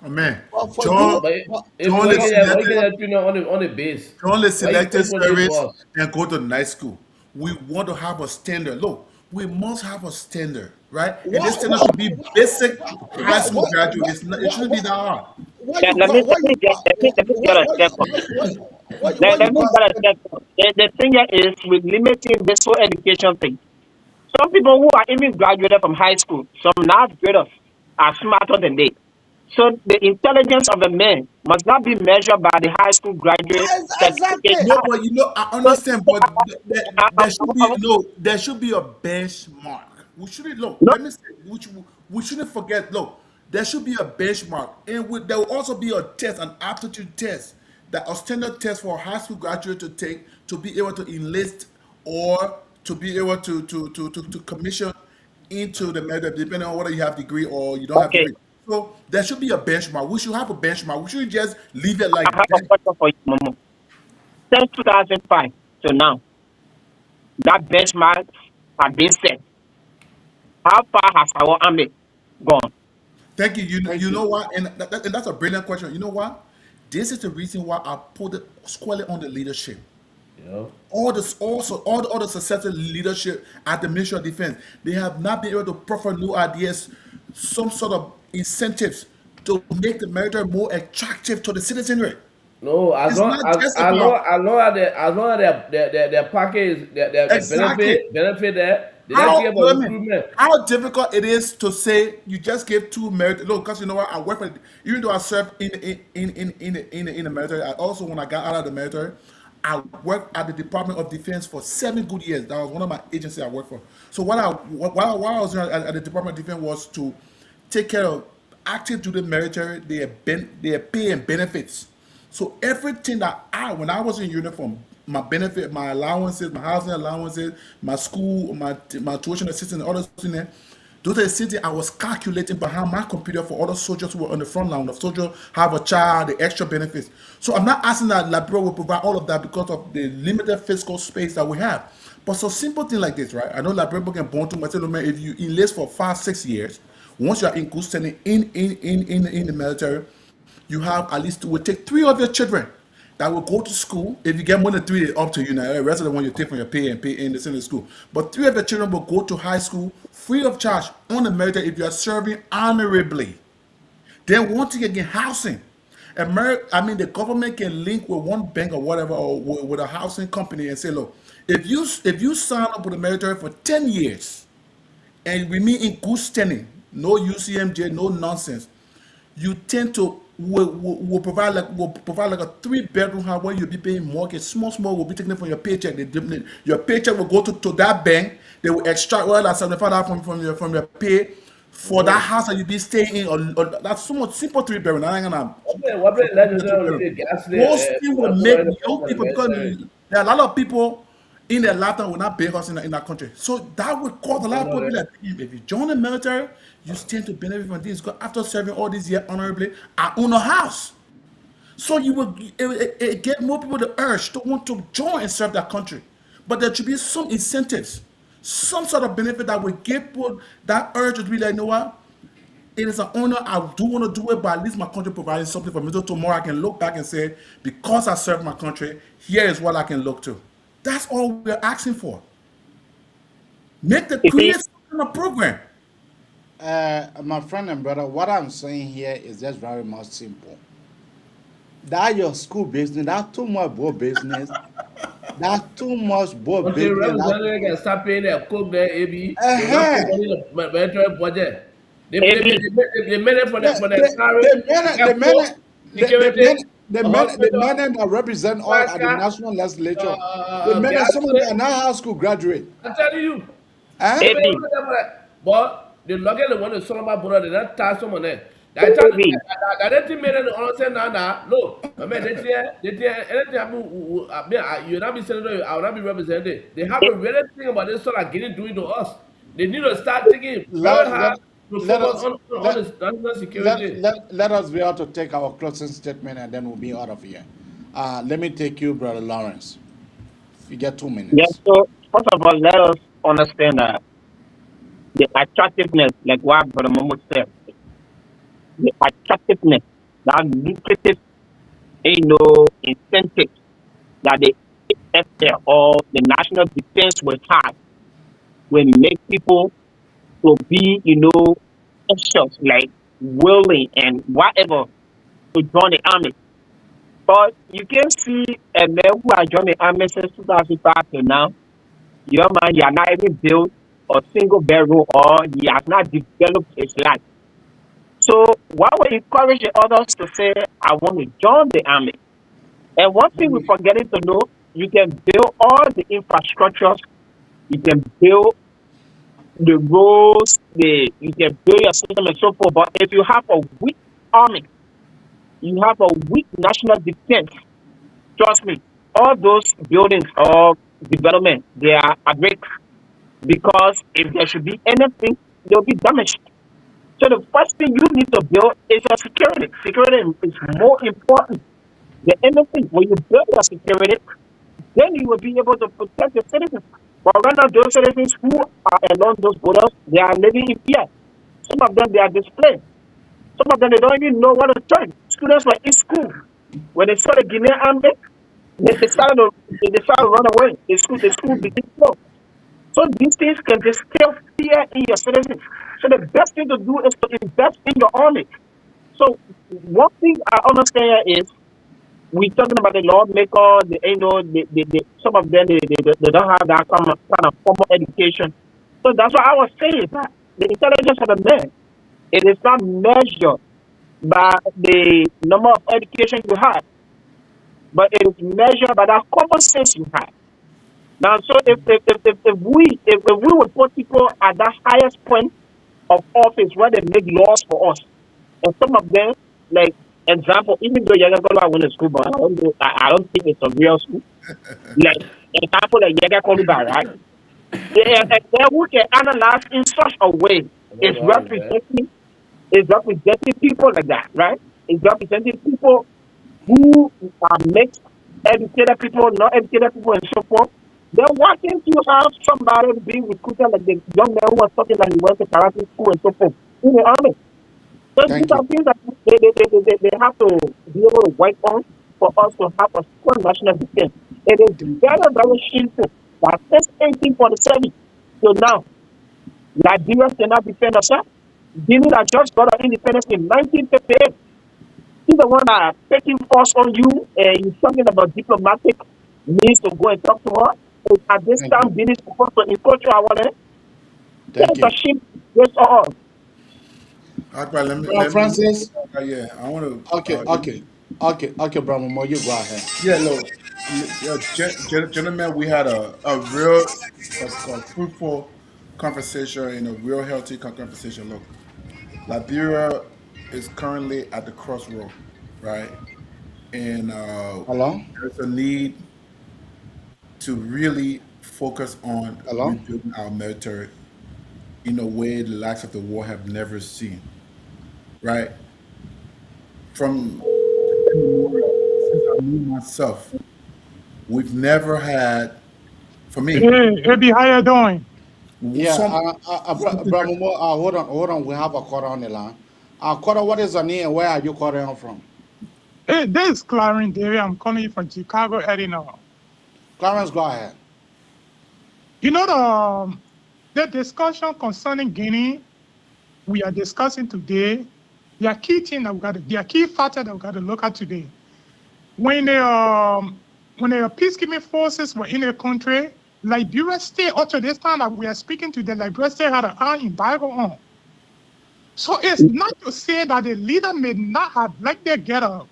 Oh, man. But for John, you, But if but- you John want is to get selected. you know on the base, John is why you selected put this service boss? and go to night school. We want to have a standard. Look, we must have a standard, right? And this standard should be basic high school graduate. It shouldn't be that hard. why Let, you let me call, why let me you get call, let me let me get a why step you, why let, you let me call get a step the thing here is with limiting this whole education thing. Some people who are even graduated from high school, some now graders are smarter than they. So the intelligence of a man must not be measured by the high school graduate certificate. Exactly. No, but I So, understand, so but I, I, there should I, be there should be a benchmark. We shouldn't look. no, Let me say, we shouldn't forget. Look, there should be a benchmark, and there will also be a test, an aptitude test, that a standard test for a high school graduate to take to be able to enlist or to be able to commission into the military, depending on whether you have degree or you don't have okay. degree. So there should be a benchmark. We should have a benchmark. We shouldn't just leave it I like have a that. question for you, Momo. Since 2005 to now, that benchmark has been set. How far has our army gone? Thank you. You Thank you. know what? And that's a brilliant question. You know what? This is the reason why I put it squarely on the leadership. Yeah. All the other successive leadership at the Ministry of Defense, they have not been able to proffer new ideas, some sort of incentives to make the military more attractive to the citizenry. No, It's not just about as long as their package, their exactly. benefit there, they don't care How about wait a minute, recruitment. how difficult it is to say you just give 2 merit. Look, because you know what, I work for, even though I served in the military, I also when I got out of the military, I worked at the Department of Defense for 7 good years. That was one of my agencies I worked for. So while I was at the Department of Defense was to take care of active duty military, their pay and benefits. So everything that when I was in uniform, my benefit, my allowances, my housing allowances, my school, my tuition assistance, all those things there, those are the things that I was calculating behind my computer for other soldiers who were on the front line. The soldier have a child, the extra benefits. So I'm not asking that Liberia will provide all of that because of the limited fiscal space that we have. But so simple thing like this, right? I know Liberia can born to myself, if you enlist for 5-6 years, once you are in good standing in the military, you have at least will take 3 of your children that will go to school. If you get more than 3, it's up to you now. The rest of the one you take from your pay and pay in the same school. But 3 of your children will go to high school free of charge on the military if you are serving honorably. Then once you get housing, the government can link with one bank or whatever, or with a housing company and say, look, if you sign up with the military for 10 years and remain in good standing, no UCMJ, no nonsense, you tend to will provide like a 3-bedroom house where you'll be paying mortgage. Small will be taken from your paycheck. Your paycheck will go to that bank. They will extract all that $75 from your pay for that house that you be staying in. Or that's somewhat simple 3-bedroom. I ain't gonna. What gas Those things will make young the people, because military? there are a lot of people in their lifetime will not pay us in that country. So that would cause a lot of people to be like, if you join the military, you stand to benefit from this. Because after serving all these years honorably, I own a house. So you will get more people the urge to want to join and serve that country. But there should be some incentives, some sort of benefit that will give people that urge to be like, you know what? It is an honor. I do want to do it, but at least my country providing something for me. So tomorrow I can look back and say, because I served my country, here is what I can look to. That's all we're asking for. Create some kind of program. My friend and brother, what I'm saying here is just very much simple. That your school business, that's too much board business. That's too much board Until business. representative can start paying their cook there, AB. They don't put money in the military budget. They made it for the carry. The men that represent all at the national legislature, the men, some of them are now high school graduate. I'm telling you. Eh? But they look at the one in Sorlumba border, they not tie someone there. That thing made an understand now. No, I mean, anything you'll not be senator, I will not be represented. They have a real thing about this sort of getting doing to us. They need to start thinking very let, hard let, to let focus us on let, the national security. let us be able to take our closing statement and then we'll be out of here. Let me take you, Brother Lawrence. You get 2 Yeah, minutes. so first of all, let us understand that the attractiveness, like what Brother Momo said, the attractiveness, that lucrative, incentive that the FL or the national defense will have will make people to be, anxious, like willing and whatever to join the army. But you can see a man who has joined the army since 2005 till now, your man, he has not even built a single bedroom or he has not developed his life. So why would encourage the others to say, I want to join the army? And one thing we're forgetting to know, you can build all the infrastructures, you can build the roads, you can build your system and so forth. But if you have a weak army, you have a weak national defense, trust me, all those buildings or development, they are at risk because if there should be anything, they'll be damaged. So the first thing you need to build is your security. Security is more important than anything. When you build your security, then you will be able to protect the citizens. But right now, those citizens who are along those borders, they are living in fear. Some of them, they are displaced. Some of them, they don't even know what to turn. Students were in school. When they saw the Guinean army, they decided to run away. The school became closed. So these things can distill fear in your citizens. So the best thing to do is to invest in your army. So one thing I understand here is we talking about the lawmaker, some of them they don't have that kind of formal education. So that's what I was saying that the intelligence of the man, it is not measured by the number of education you have, but it is measured by that common sense you have. Now, so if we would put people at the highest point of office where they make laws for us, and some of them, like example, even though Yagakola went to school, but I don't think it's a real school. Like example, like Yagakola, right? They who can analyze in such a way is representing people like that, right? It's representing people who are mixed, educated people, not educated people, and so forth. Then why can't you have somebody being recruited like the young man who was talking like he went to karate school and so forth in the army? So these Thank are you. things that they have to be able to work on for us to have a strong national defense. It is very, very shameful that since 1847 till now, Liberia cannot defend herself. Guinea that just got our independence in 1958. He's the one that taking force on you and you're talking about diplomatic means to go and talk to her. And at this Thank time, you. Guinea is supposed to encroach our land. Thank It's a you. shame. Yes, all. Akbar, Brother Francis. yeah, I want to, Okay, Brother Mo, you go ahead. yeah, look, yeah, gentlemen, we had a real, fruitful conversation and a real healthy conversation. Look, Liberia is currently at the crossroad, right? And Hello? there's a need to really focus on Hello? rebuilding our military in a way the likes of the war have never seen, right? From since I knew myself, we've never had, for me, Hey, Eddie, how you doing? Yeah, some Brother Mo, hold on. We have a caller on the line. Caller, what is your name and where are you calling from? Hey, this is Clarence Davy. I'm calling you from Chicago, Illinois. Clarence, go ahead. You know the discussion concerning Guinea we are discussing today. There are key things that there are key factors that we got to look at today. When the peacekeeping forces were in the country, Liberia State, up to this time that we are speaking to, the Liberia State had an armed embargo on. So it's not to say that the leader may not have like they get a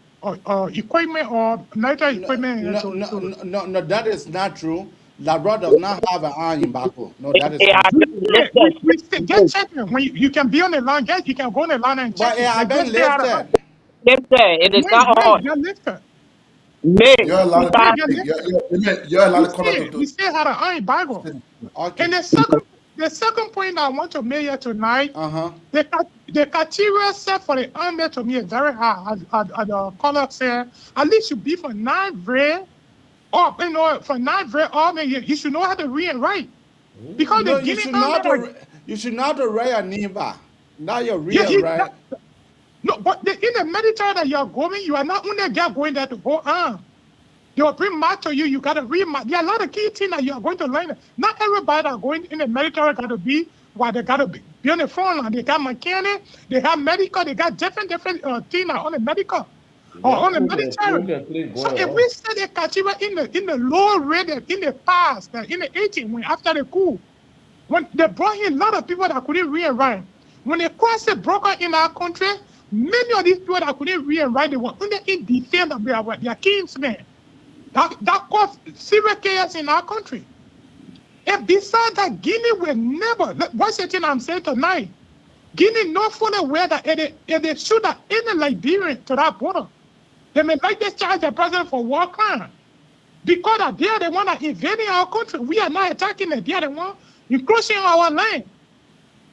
equipment or military equipment. No, that is not true. Labrador does not have an army in Baku. No, that is It has not. been lifted. We still get checking. When you can be on the line, yes, you can go on the line and check But it it. has They been just say out of lifted. Lifted. It is not May, on. they're lifted. May You're allowed to May, that they're think. lifted. You're allowed to call out We to. still had an iron Bible. Okay. And the second point I want to make here tonight, Uh-huh. the criteria set for the army to me is very high. As the caller said, at least you be for 9th grade, or for 9th grade army, you should know how to read and write. Because No, the Guinean army, you should not write a Niba. Not your yeah, real right. no, but in the military that you're going, you are not only going there to go on. They will bring math to you. You got to read math. There are a lot of key things that you are going to learn. Not everybody that are going in the military got to be what they got to be on the front line. They got mechanic, they have medical, they got different things on the medical or on the military. So if we set a criteria in the low rate in the past, in the 80s, when after the coup, when they brought in a lot of people that couldn't read and write. When they crossed the broker in our country, many of these people that couldn't read and write, they were under in defense of their kinsmen. That caused serious chaos in our country. And besides that, Guinea will never, what's the thing I'm saying tonight? Guinea not fully aware that if they shoot at any Liberian to that border, they may like this charge the president for war crime. Because they are the one that invading our country. We are not attacking them. They are the one encroaching our land.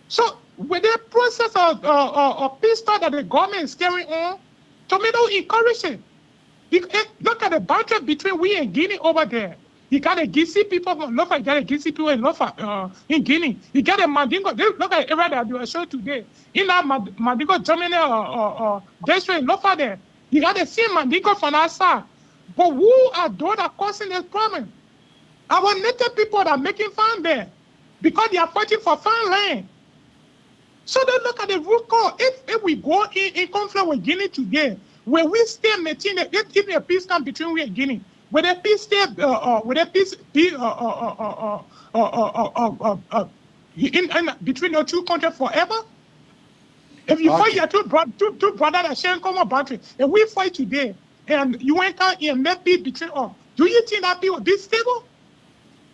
So with the process of peace talk that the government is carrying on, to me, don't encourage it. Look at the boundary between we and Guinea over there. You got a Gisi people from Lofa, you got a Gisi people in Lofa, in Guinea. You got a Mandingo. Look at the area that you were showing today. In that Mandingo, Germany, district in Lofa there. You got the same Mandingo from our side. But who are those that are causing this problem? Our native people that are making farm there because they are fighting for farmland. So they look at the root cause. If we go in conflict with Guinea today, where we stay maintain if a peace come between we and Guinea, where the peace stay between the two countries forever. If you fight your two brothers that share common boundary, and we fight today, and you went out and make peace between us, do you think that people will be stable?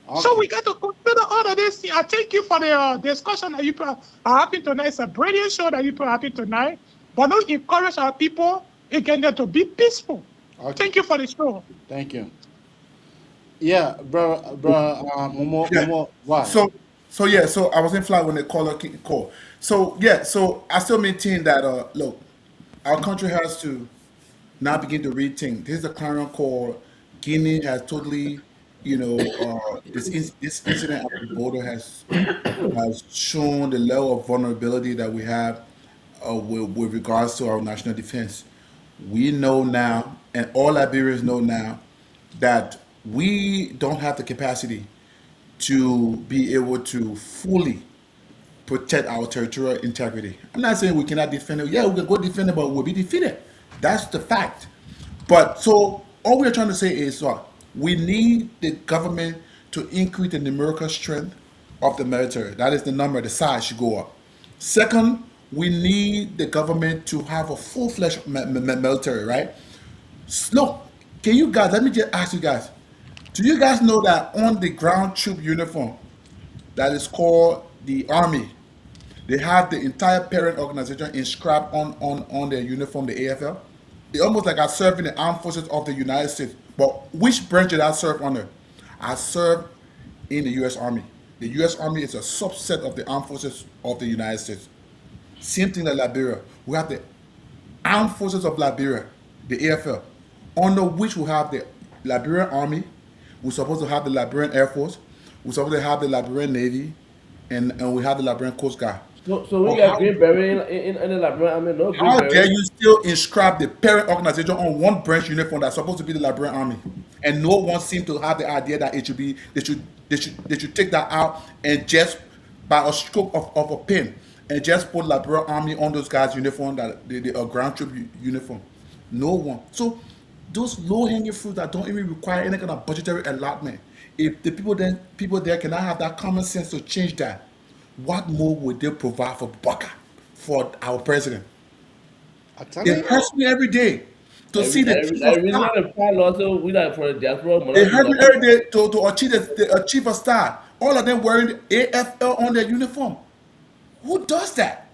Okay. So we got to consider all of this. I thank you for the discussion that you are having tonight. It's a brilliant show that you are having tonight. But don't encourage our people again to be peaceful. Okay. Thank you for the show. Thank you. Yeah, bro, Momo, why? So I was in flight when the caller called. So I still maintain that look, our country has to now begin to rethink. This is a clarion call. Guinea has totally, this incident at the border has shown the level of vulnerability that we have with regards to our national defense. We know now, and all Liberians know now, that we don't have the capacity to be able to fully protect our territorial integrity. I'm not saying we cannot defend it. Yeah, we can go defend it, but we'll be defeated. That's the fact. But so all we're trying to say is we need the government to increase the numerical strength of the military. That is the number, the size should go up. Second, we need the government to have a full-fledged military, right? Look, can you guys, let me just ask you guys, do you guys know that on the ground troop uniform that is called the Army, they have the entire parent organization inscribed on their uniform, the AFL? It's almost like I serve in the armed forces of the United States. But which branch did I serve under? I serve in the U.S. Army. The U.S. Army is a subset of the armed forces of the United States. Same thing like Liberia. We have the armed forces of Liberia, the AFL, under which we have the Liberian Army. We're supposed to have the Liberian Air Force. We're supposed to have the Liberian Navy, and we have the Liberian Coast Guard. So we got Greenberry in the Liberian Army. No How Greenberry. dare you still inscribe the parent organization on one branch uniform that's supposed to be the Liberian Army, and no one seems to have the idea that it should be they should take that out and just by a stroke of a pen and just put Liberian Army on those guys' uniform, that the ground troop uniform. No one. So those low-hanging fruits that don't even require any kind of budgetary allotment, if the people there cannot have that common sense to change that, what more would they provide for Baka, for our president? It hurts me every day to see the chief of I reason staff. the pilot also we like for the diaspora They money. have it every day to achieve the chief of staff. All of them wearing AFL on their uniform. Who does that?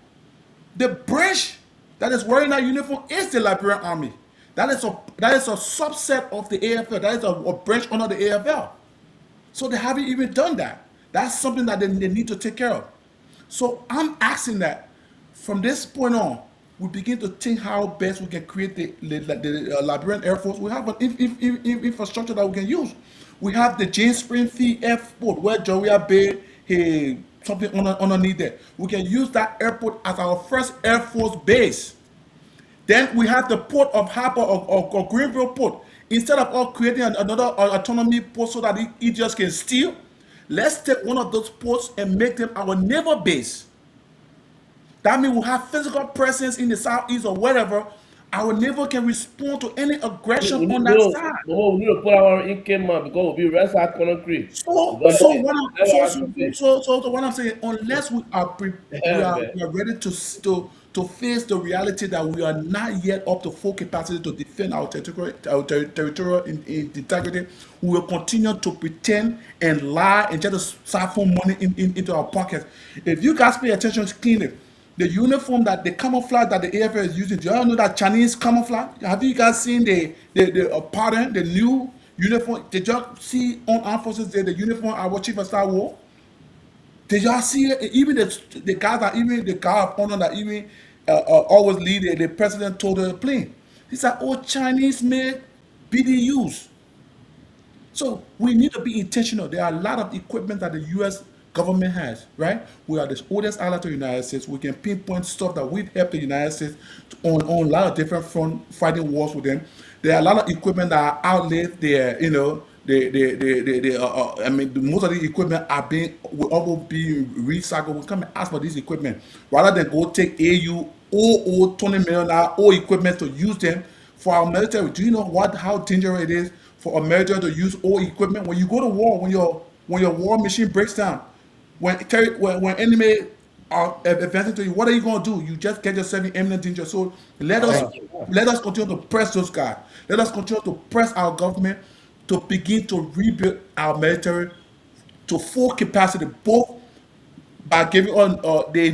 The branch that is wearing that uniform is the Liberian Army. That is a subset of the AFL. That is a branch under the AFL. So they haven't even done that. That's something that they need to take care of. So I'm asking that from this point on, we begin to think how best we can create the Liberian Air Force. We have an infrastructure that we can use. We have the James Springfield Airport where Joria Bay, something underneath there. We can use that airport as our first Air Force base. Then we have the port of Harbor or Greenville Port. Instead of all creating another autonomy port so that it just can steal, let's take one of those ports and make them our naval base. That means we'll have physical presence in the southeast or wherever. Our naval can respond to any aggression on that side. No, we need to put our income because we'll be rest at Conakry. So what I'm saying, unless we are ready to face the reality that we are not yet up to full capacity to defend our territorial integrity, we will continue to pretend and lie and try to siphon money into our pockets. If you guys pay attention clearly, the uniform that the camouflage that the AFL is using, do you all know that Chinese camouflage? Have you guys seen the pattern, the new uniform? Did y'all see on armed forces there the uniform our chief of staff wore? Did y'all see it? Even the guys that even the guy of honor that even always lead the president told the plane. He said, "Oh, Chinese made BDUs." So we need to be intentional. There are a lot of equipment that the U.S. government has, right? We are the oldest ally to the United States. We can pinpoint stuff that we've helped the United States on a lot of different front fighting wars with them. There are a lot of equipment that are outlived their, I mean, most of the equipment will almost be recycled. We come and ask for this equipment rather than go take AU or $20 million old equipment to use them for our military. Do you know how dangerous it is for a military to use old equipment? When you go to war, when your war machine breaks down, when enemy are advancing to you, what are you going to do? You just get yourself in imminent danger. So let us continue to press those guys. Let us continue to press our government to begin to rebuild our military to full capacity, both by giving us the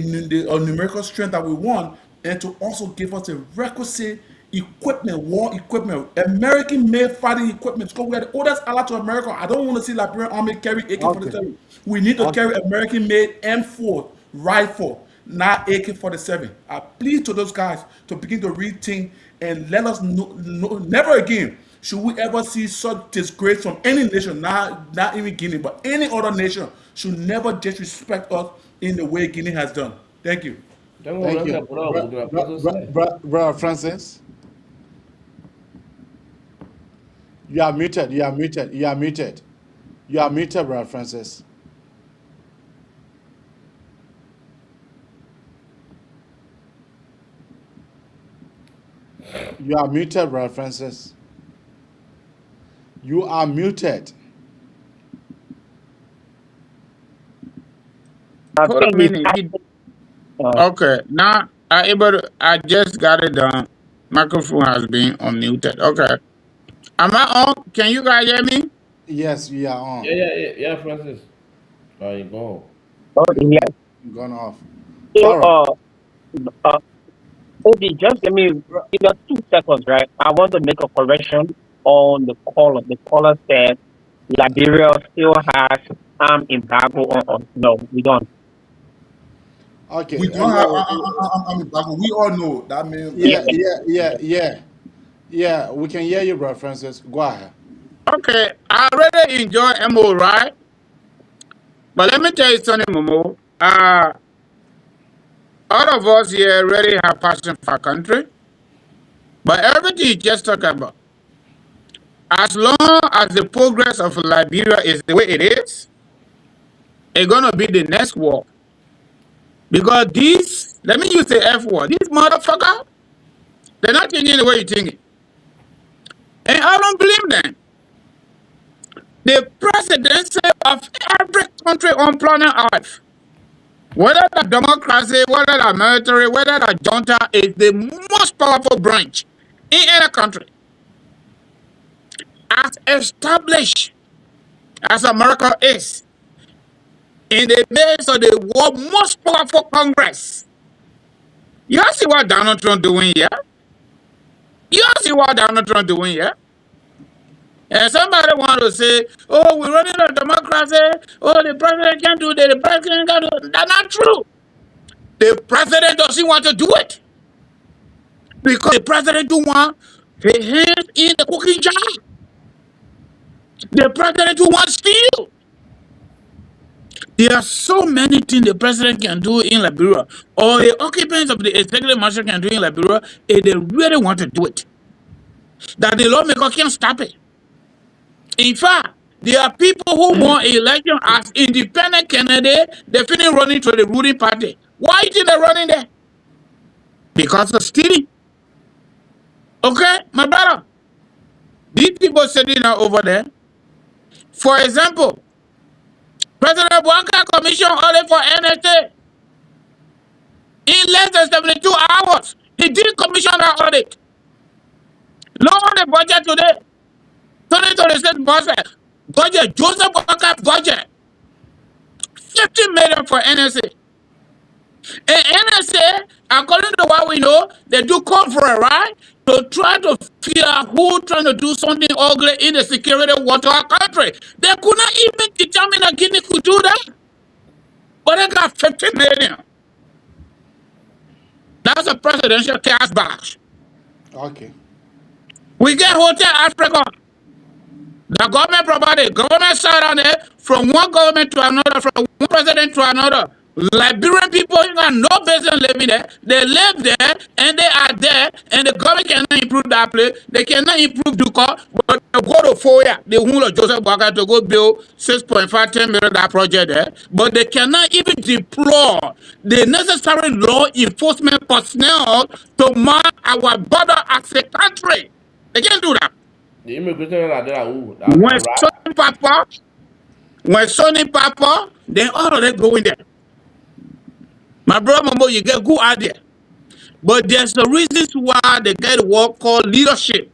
numerical strength that we want, and to also give us the requisite equipment, war equipment, American-made fighting equipment. Because we are the oldest ally to America. I don't want to see Liberian Army carry AK-47. We need to carry American-made M4 rifle, not AK-47. I plead to those guys to begin to rethink and let us know, never again should we ever see such disgrace from any nation, not even Guinea, but any other nation should never disrespect us in the way Guinea has done. Thank you. Thank you. Brother Francis. You are muted. You are muted. You are muted. You are muted, Brother Francis. You are muted, Brother Francis. You are muted. Hold on a minute. Okay, now I just got it done. Microphone has been unmuted. Okay. Am I on? Can you guys hear me? Yes, you are on. Yeah, Francis. You go. Oh, yeah. You're gone off. So, Obi, just give me 2 seconds, right? I want to make a correction on the caller. The caller said Liberia still has armed embargo on us. No, we don't. Okay. We don't have armed embargo. We all know that means. Yeah. We can hear you, Brother Francis. Go ahead. Okay, I already enjoy MO, right? But let me tell you something, Momo. All of us here already have passion for our country. But everything you just talked about, as long as the progress of Liberia is the way it is, it's going to be the next war. Because these, let me use the F word, these motherfuckers, they're not thinking the way you think. And I don't blame them. The presidency of every country on planet Earth, whether the democracy, whether the military, whether the junta, is the most powerful branch in any country. as established as America is in the midst of the world most powerful Congress. You see what Donald Trump doing here? You see what Donald Trump doing here? And somebody want to say, oh, we're running a democracy. Oh, the president can't do that. The president can't do it. That's not true. The president doesn't want to do it. Because the president don't want his hands in the cooking jar. The president don't want steal. There are so many things the president can do in Liberia, or the occupants of the executive marshal can do in Liberia, if they really want to do it. That the lawmaker can't stop it. In fact, there are people who won election as independent candidate, they finish running to the ruling party. Why is they running there? Because of stealing. Okay, my brother. These people sitting over there. For example, President Bwanka commission audit for NSA. In less than 72 hours, he did commission that audit. Look on the budget today. 2026 budget, Joseph Bwanka budget. 50 million for NSA. And NSA, according to what we know, they do call for it, right? To try to figure out who trying to do something ugly in the security water our country. They could not even determine that Guinea could do that. But they got 50 million. That's a presidential cash box. Okay. We get Hotel Africa. The government property, government side on it, from one government to another, from one president to another. Liberian people got no business living there. They live there and they are there, and the government cannot improve that place. They cannot improve Duka, but they go to Foya, the whole of Joseph Baka to go build 6.5, 10 million that project there. But they cannot even deploy the necessary law enforcement personnel to mark our border as a country. They can't do that. The immigration like that, when Sonny Papa, then all of them go in there. My brother Mambo, you get good idea. But there's the reasons why they get what called leadership.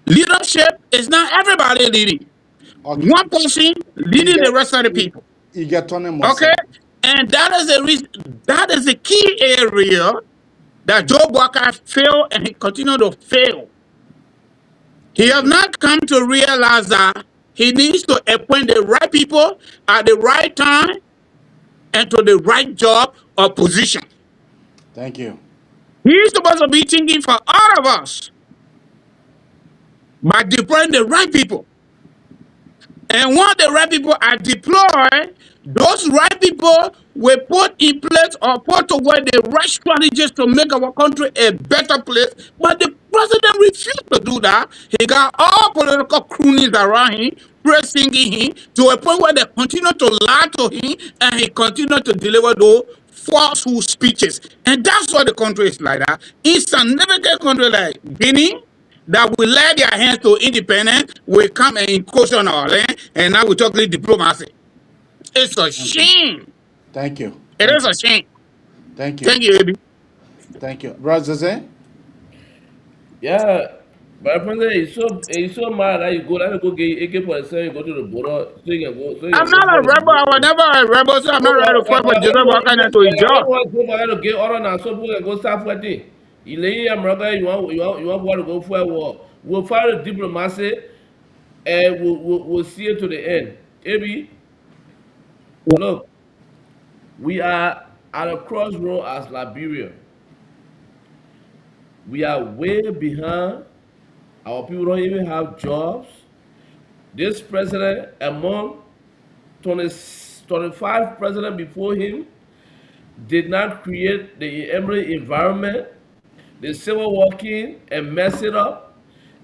Leadership is not everybody leading. Okay. One person leading the rest of the people. You get okay? And that is the reason, that is the key area that Joe Walker failed and he continued to fail. He has not come to realize that he needs to appoint the right people at the right time and to the right job or position. Thank you. He's supposed to be thinking for all of us by deploying the right people. And once the right people are deployed, those right people will put in place or put away the right strategies to make our country a better place. But the president refused to do that. He got all political cronies around him, pressing him to a point where they continue to lie to him and he continued to deliver those falsehood speeches. And that's why the country is like that. In significant country like Guinea, that will lay their hands to independence, will come and encroach on our land, and now we're talking diplomacy. It's a shame. Thank you. It is a shame. Thank you. Thank you, Ebi. Thank you. Brother Zé? Yeah, but president is so mad that you go get AK-47, you go to the border, so you can go. So I'm not a rebel. I was never a rebel, so I'm not ready to fight for Joseph Walker to his job. I want to go for to get order now, so people can go start fighting. You lay America, you want to go for a war. We'll fight the diplomacy, and we'll see it to the end. Ebi, look, we are at a crossroad as Liberia. We are way behind. Our people don't even have jobs. This president, among 25 presidents before him, did not create the environment. The civil war came and messed it up.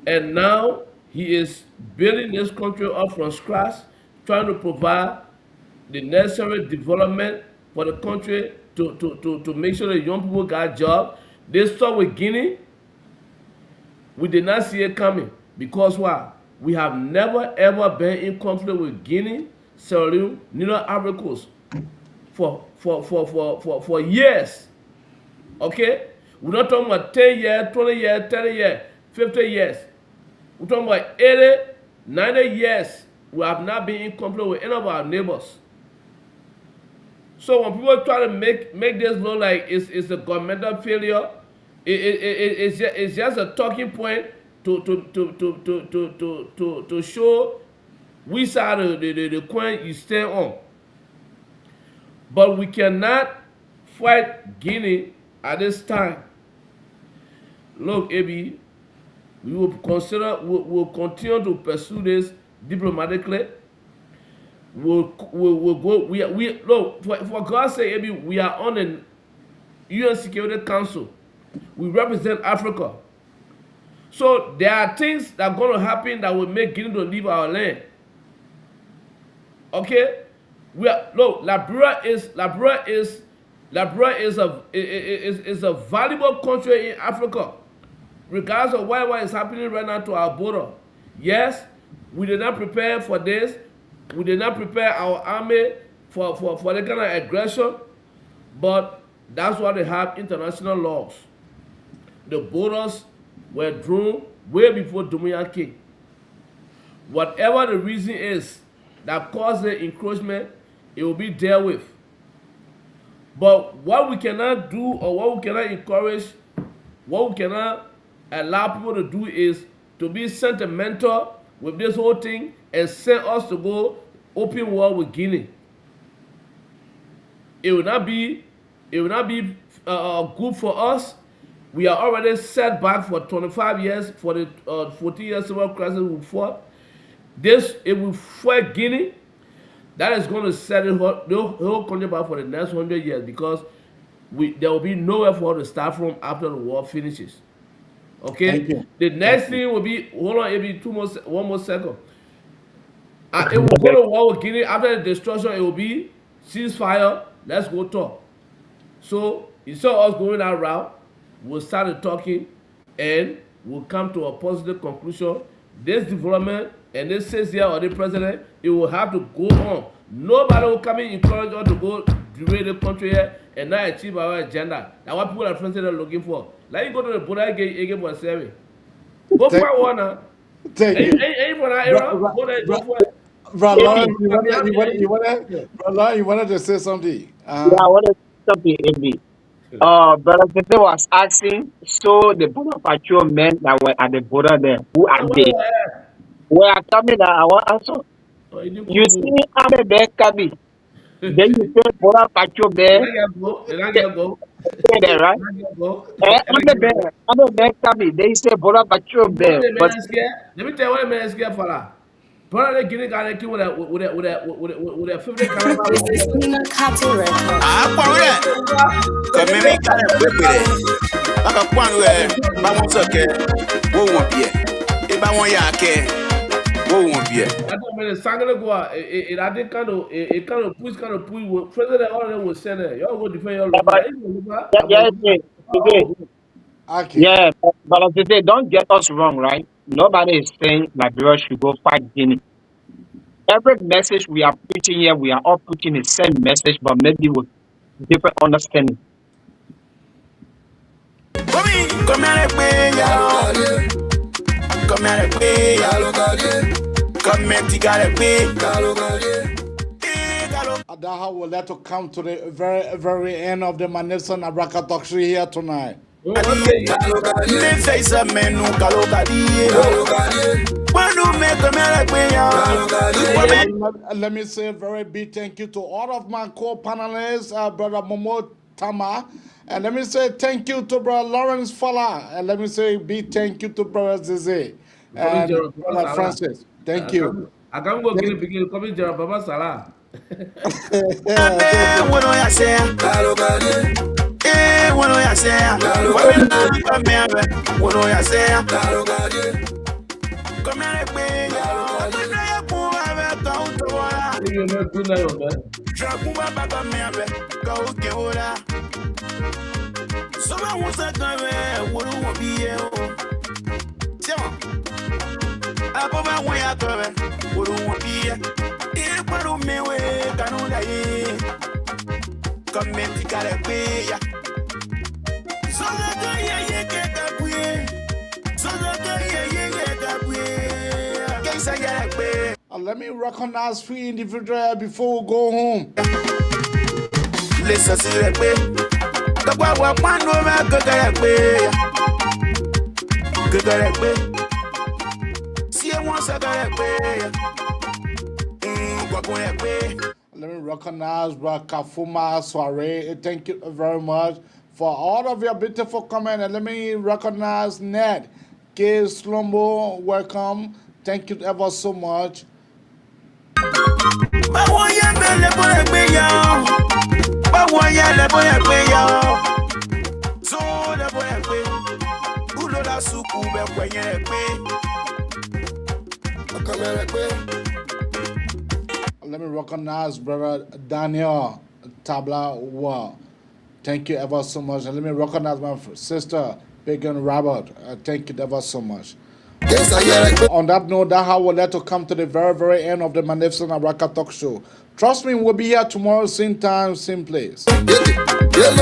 And now he is building this country up from scratch, trying to provide the necessary development for the country to make sure that young people got jobs. They start with Guinea. We did not see it coming because why? We have never ever been in conflict with Guinea, Sorlumba, neither Ivory Coast for years. Okay? We're not talking about 10 years, 20 years, 30 years, 50 years. We're talking about 80, 90 years we have not been in conflict with any of our neighbors. So when people try to make this look like it's a governmental failure, it's just a talking point to show which side of the coin you stand on. But we cannot fight Guinea at this time. Look, AB, we'll continue to pursue this diplomatically. We'll go. We look for God's sake, AB, we are on the UN Security Council. We represent Africa. So there are things that are going to happen that will make Guinea to leave our land. Okay, Liberia is a valuable country in Africa, regardless of what is happening right now to our border. Yes, we did not prepare for this. We did not prepare our army for the kind of aggression, but that's why they have international laws. The borders were drawn way before Dominion came. Whatever the reason is that caused the encroachment, it will be dealt with. But what we cannot do, or what we cannot encourage, what we cannot allow people to do is to be sentimental with this whole thing and send us to go open war with Guinea. It will not be good for us. We are already set back for 25 years for the 14-year civil crisis we fought. If we fight Guinea, that is going to set the whole country back for the next 100 years, because there will be nowhere for us to start from after the war finishes. Okay? The next thing will be, hold on, maybe one more second. If we go to war with Guinea, after the destruction, it will be ceasefire, let's go talk. So instead of us going that route, we'll start talking and we'll come to a positive conclusion. This development and this 6 year of the president, it will have to go on. Nobody will come in and encourage us to go derail the country here and not achieve our agenda. That's what people are looking for. Let you go to the border again for a survey. Go for one now. Thank you. Ain't for that era. Go for it. Brother, you wanted to say something? Yeah, I want to say something, AB. Brother Tete was asking, so the border patrol men that were at the border there, who are they? We are coming now, I want answer. You see, I'm a bear Kabi. Then you say border patrol bear. There, right? I'm a bear Kabi. They say border patrol bear. But let me tell you what a man is scared for that. Brother, they getting got a kid with a 50 caliber. Come me kind of quick with it. Like a one where I want to care, won't be it. If I want ya care, won't be it. I don't mean the sanguine go out. It I think kind of push. President already was saying that y'all go defend your yeah, but as they say, don't get us wrong, right? Nobody is saying Liberia should go fight Guinea. Every message we are preaching here, we are all preaching the same message, but maybe with different understanding. Come here, play, come here, play, come here, Adaha would like to come to the very, very end of the Manelson Abraka Talk Show here tonight. Let me say a very big thank you to all of my co-panelists, Brother Momo Tama, and let me say thank you to Brother Lawrence Fala, and let me say a big thank you to Brother Zeze and Brother Francis. Thank you. I can't go get a coming to Baba Salah. What do you say? So Let me recognize 3 individuals before we go home. Listen, see that way. The boy was one over, go that way. Go that way. See it once, I go that way. Go that way. Let me recognize Kafuma Soiree. Thank you very much for all of your beautiful comments. And let me recognize Ned K. Slumbo. Welcome. Thank you ever so much. Let me recognize brother Daniel Tabla Wa. Thank you ever so much. And let me recognize my sister Pagan Robert. Thank you ever so much. On that note, that's how we'll let to come to the very, very end of the Magnificent Araka Talk Show. Trust me, we'll be here tomorrow, same time, same place. Yes,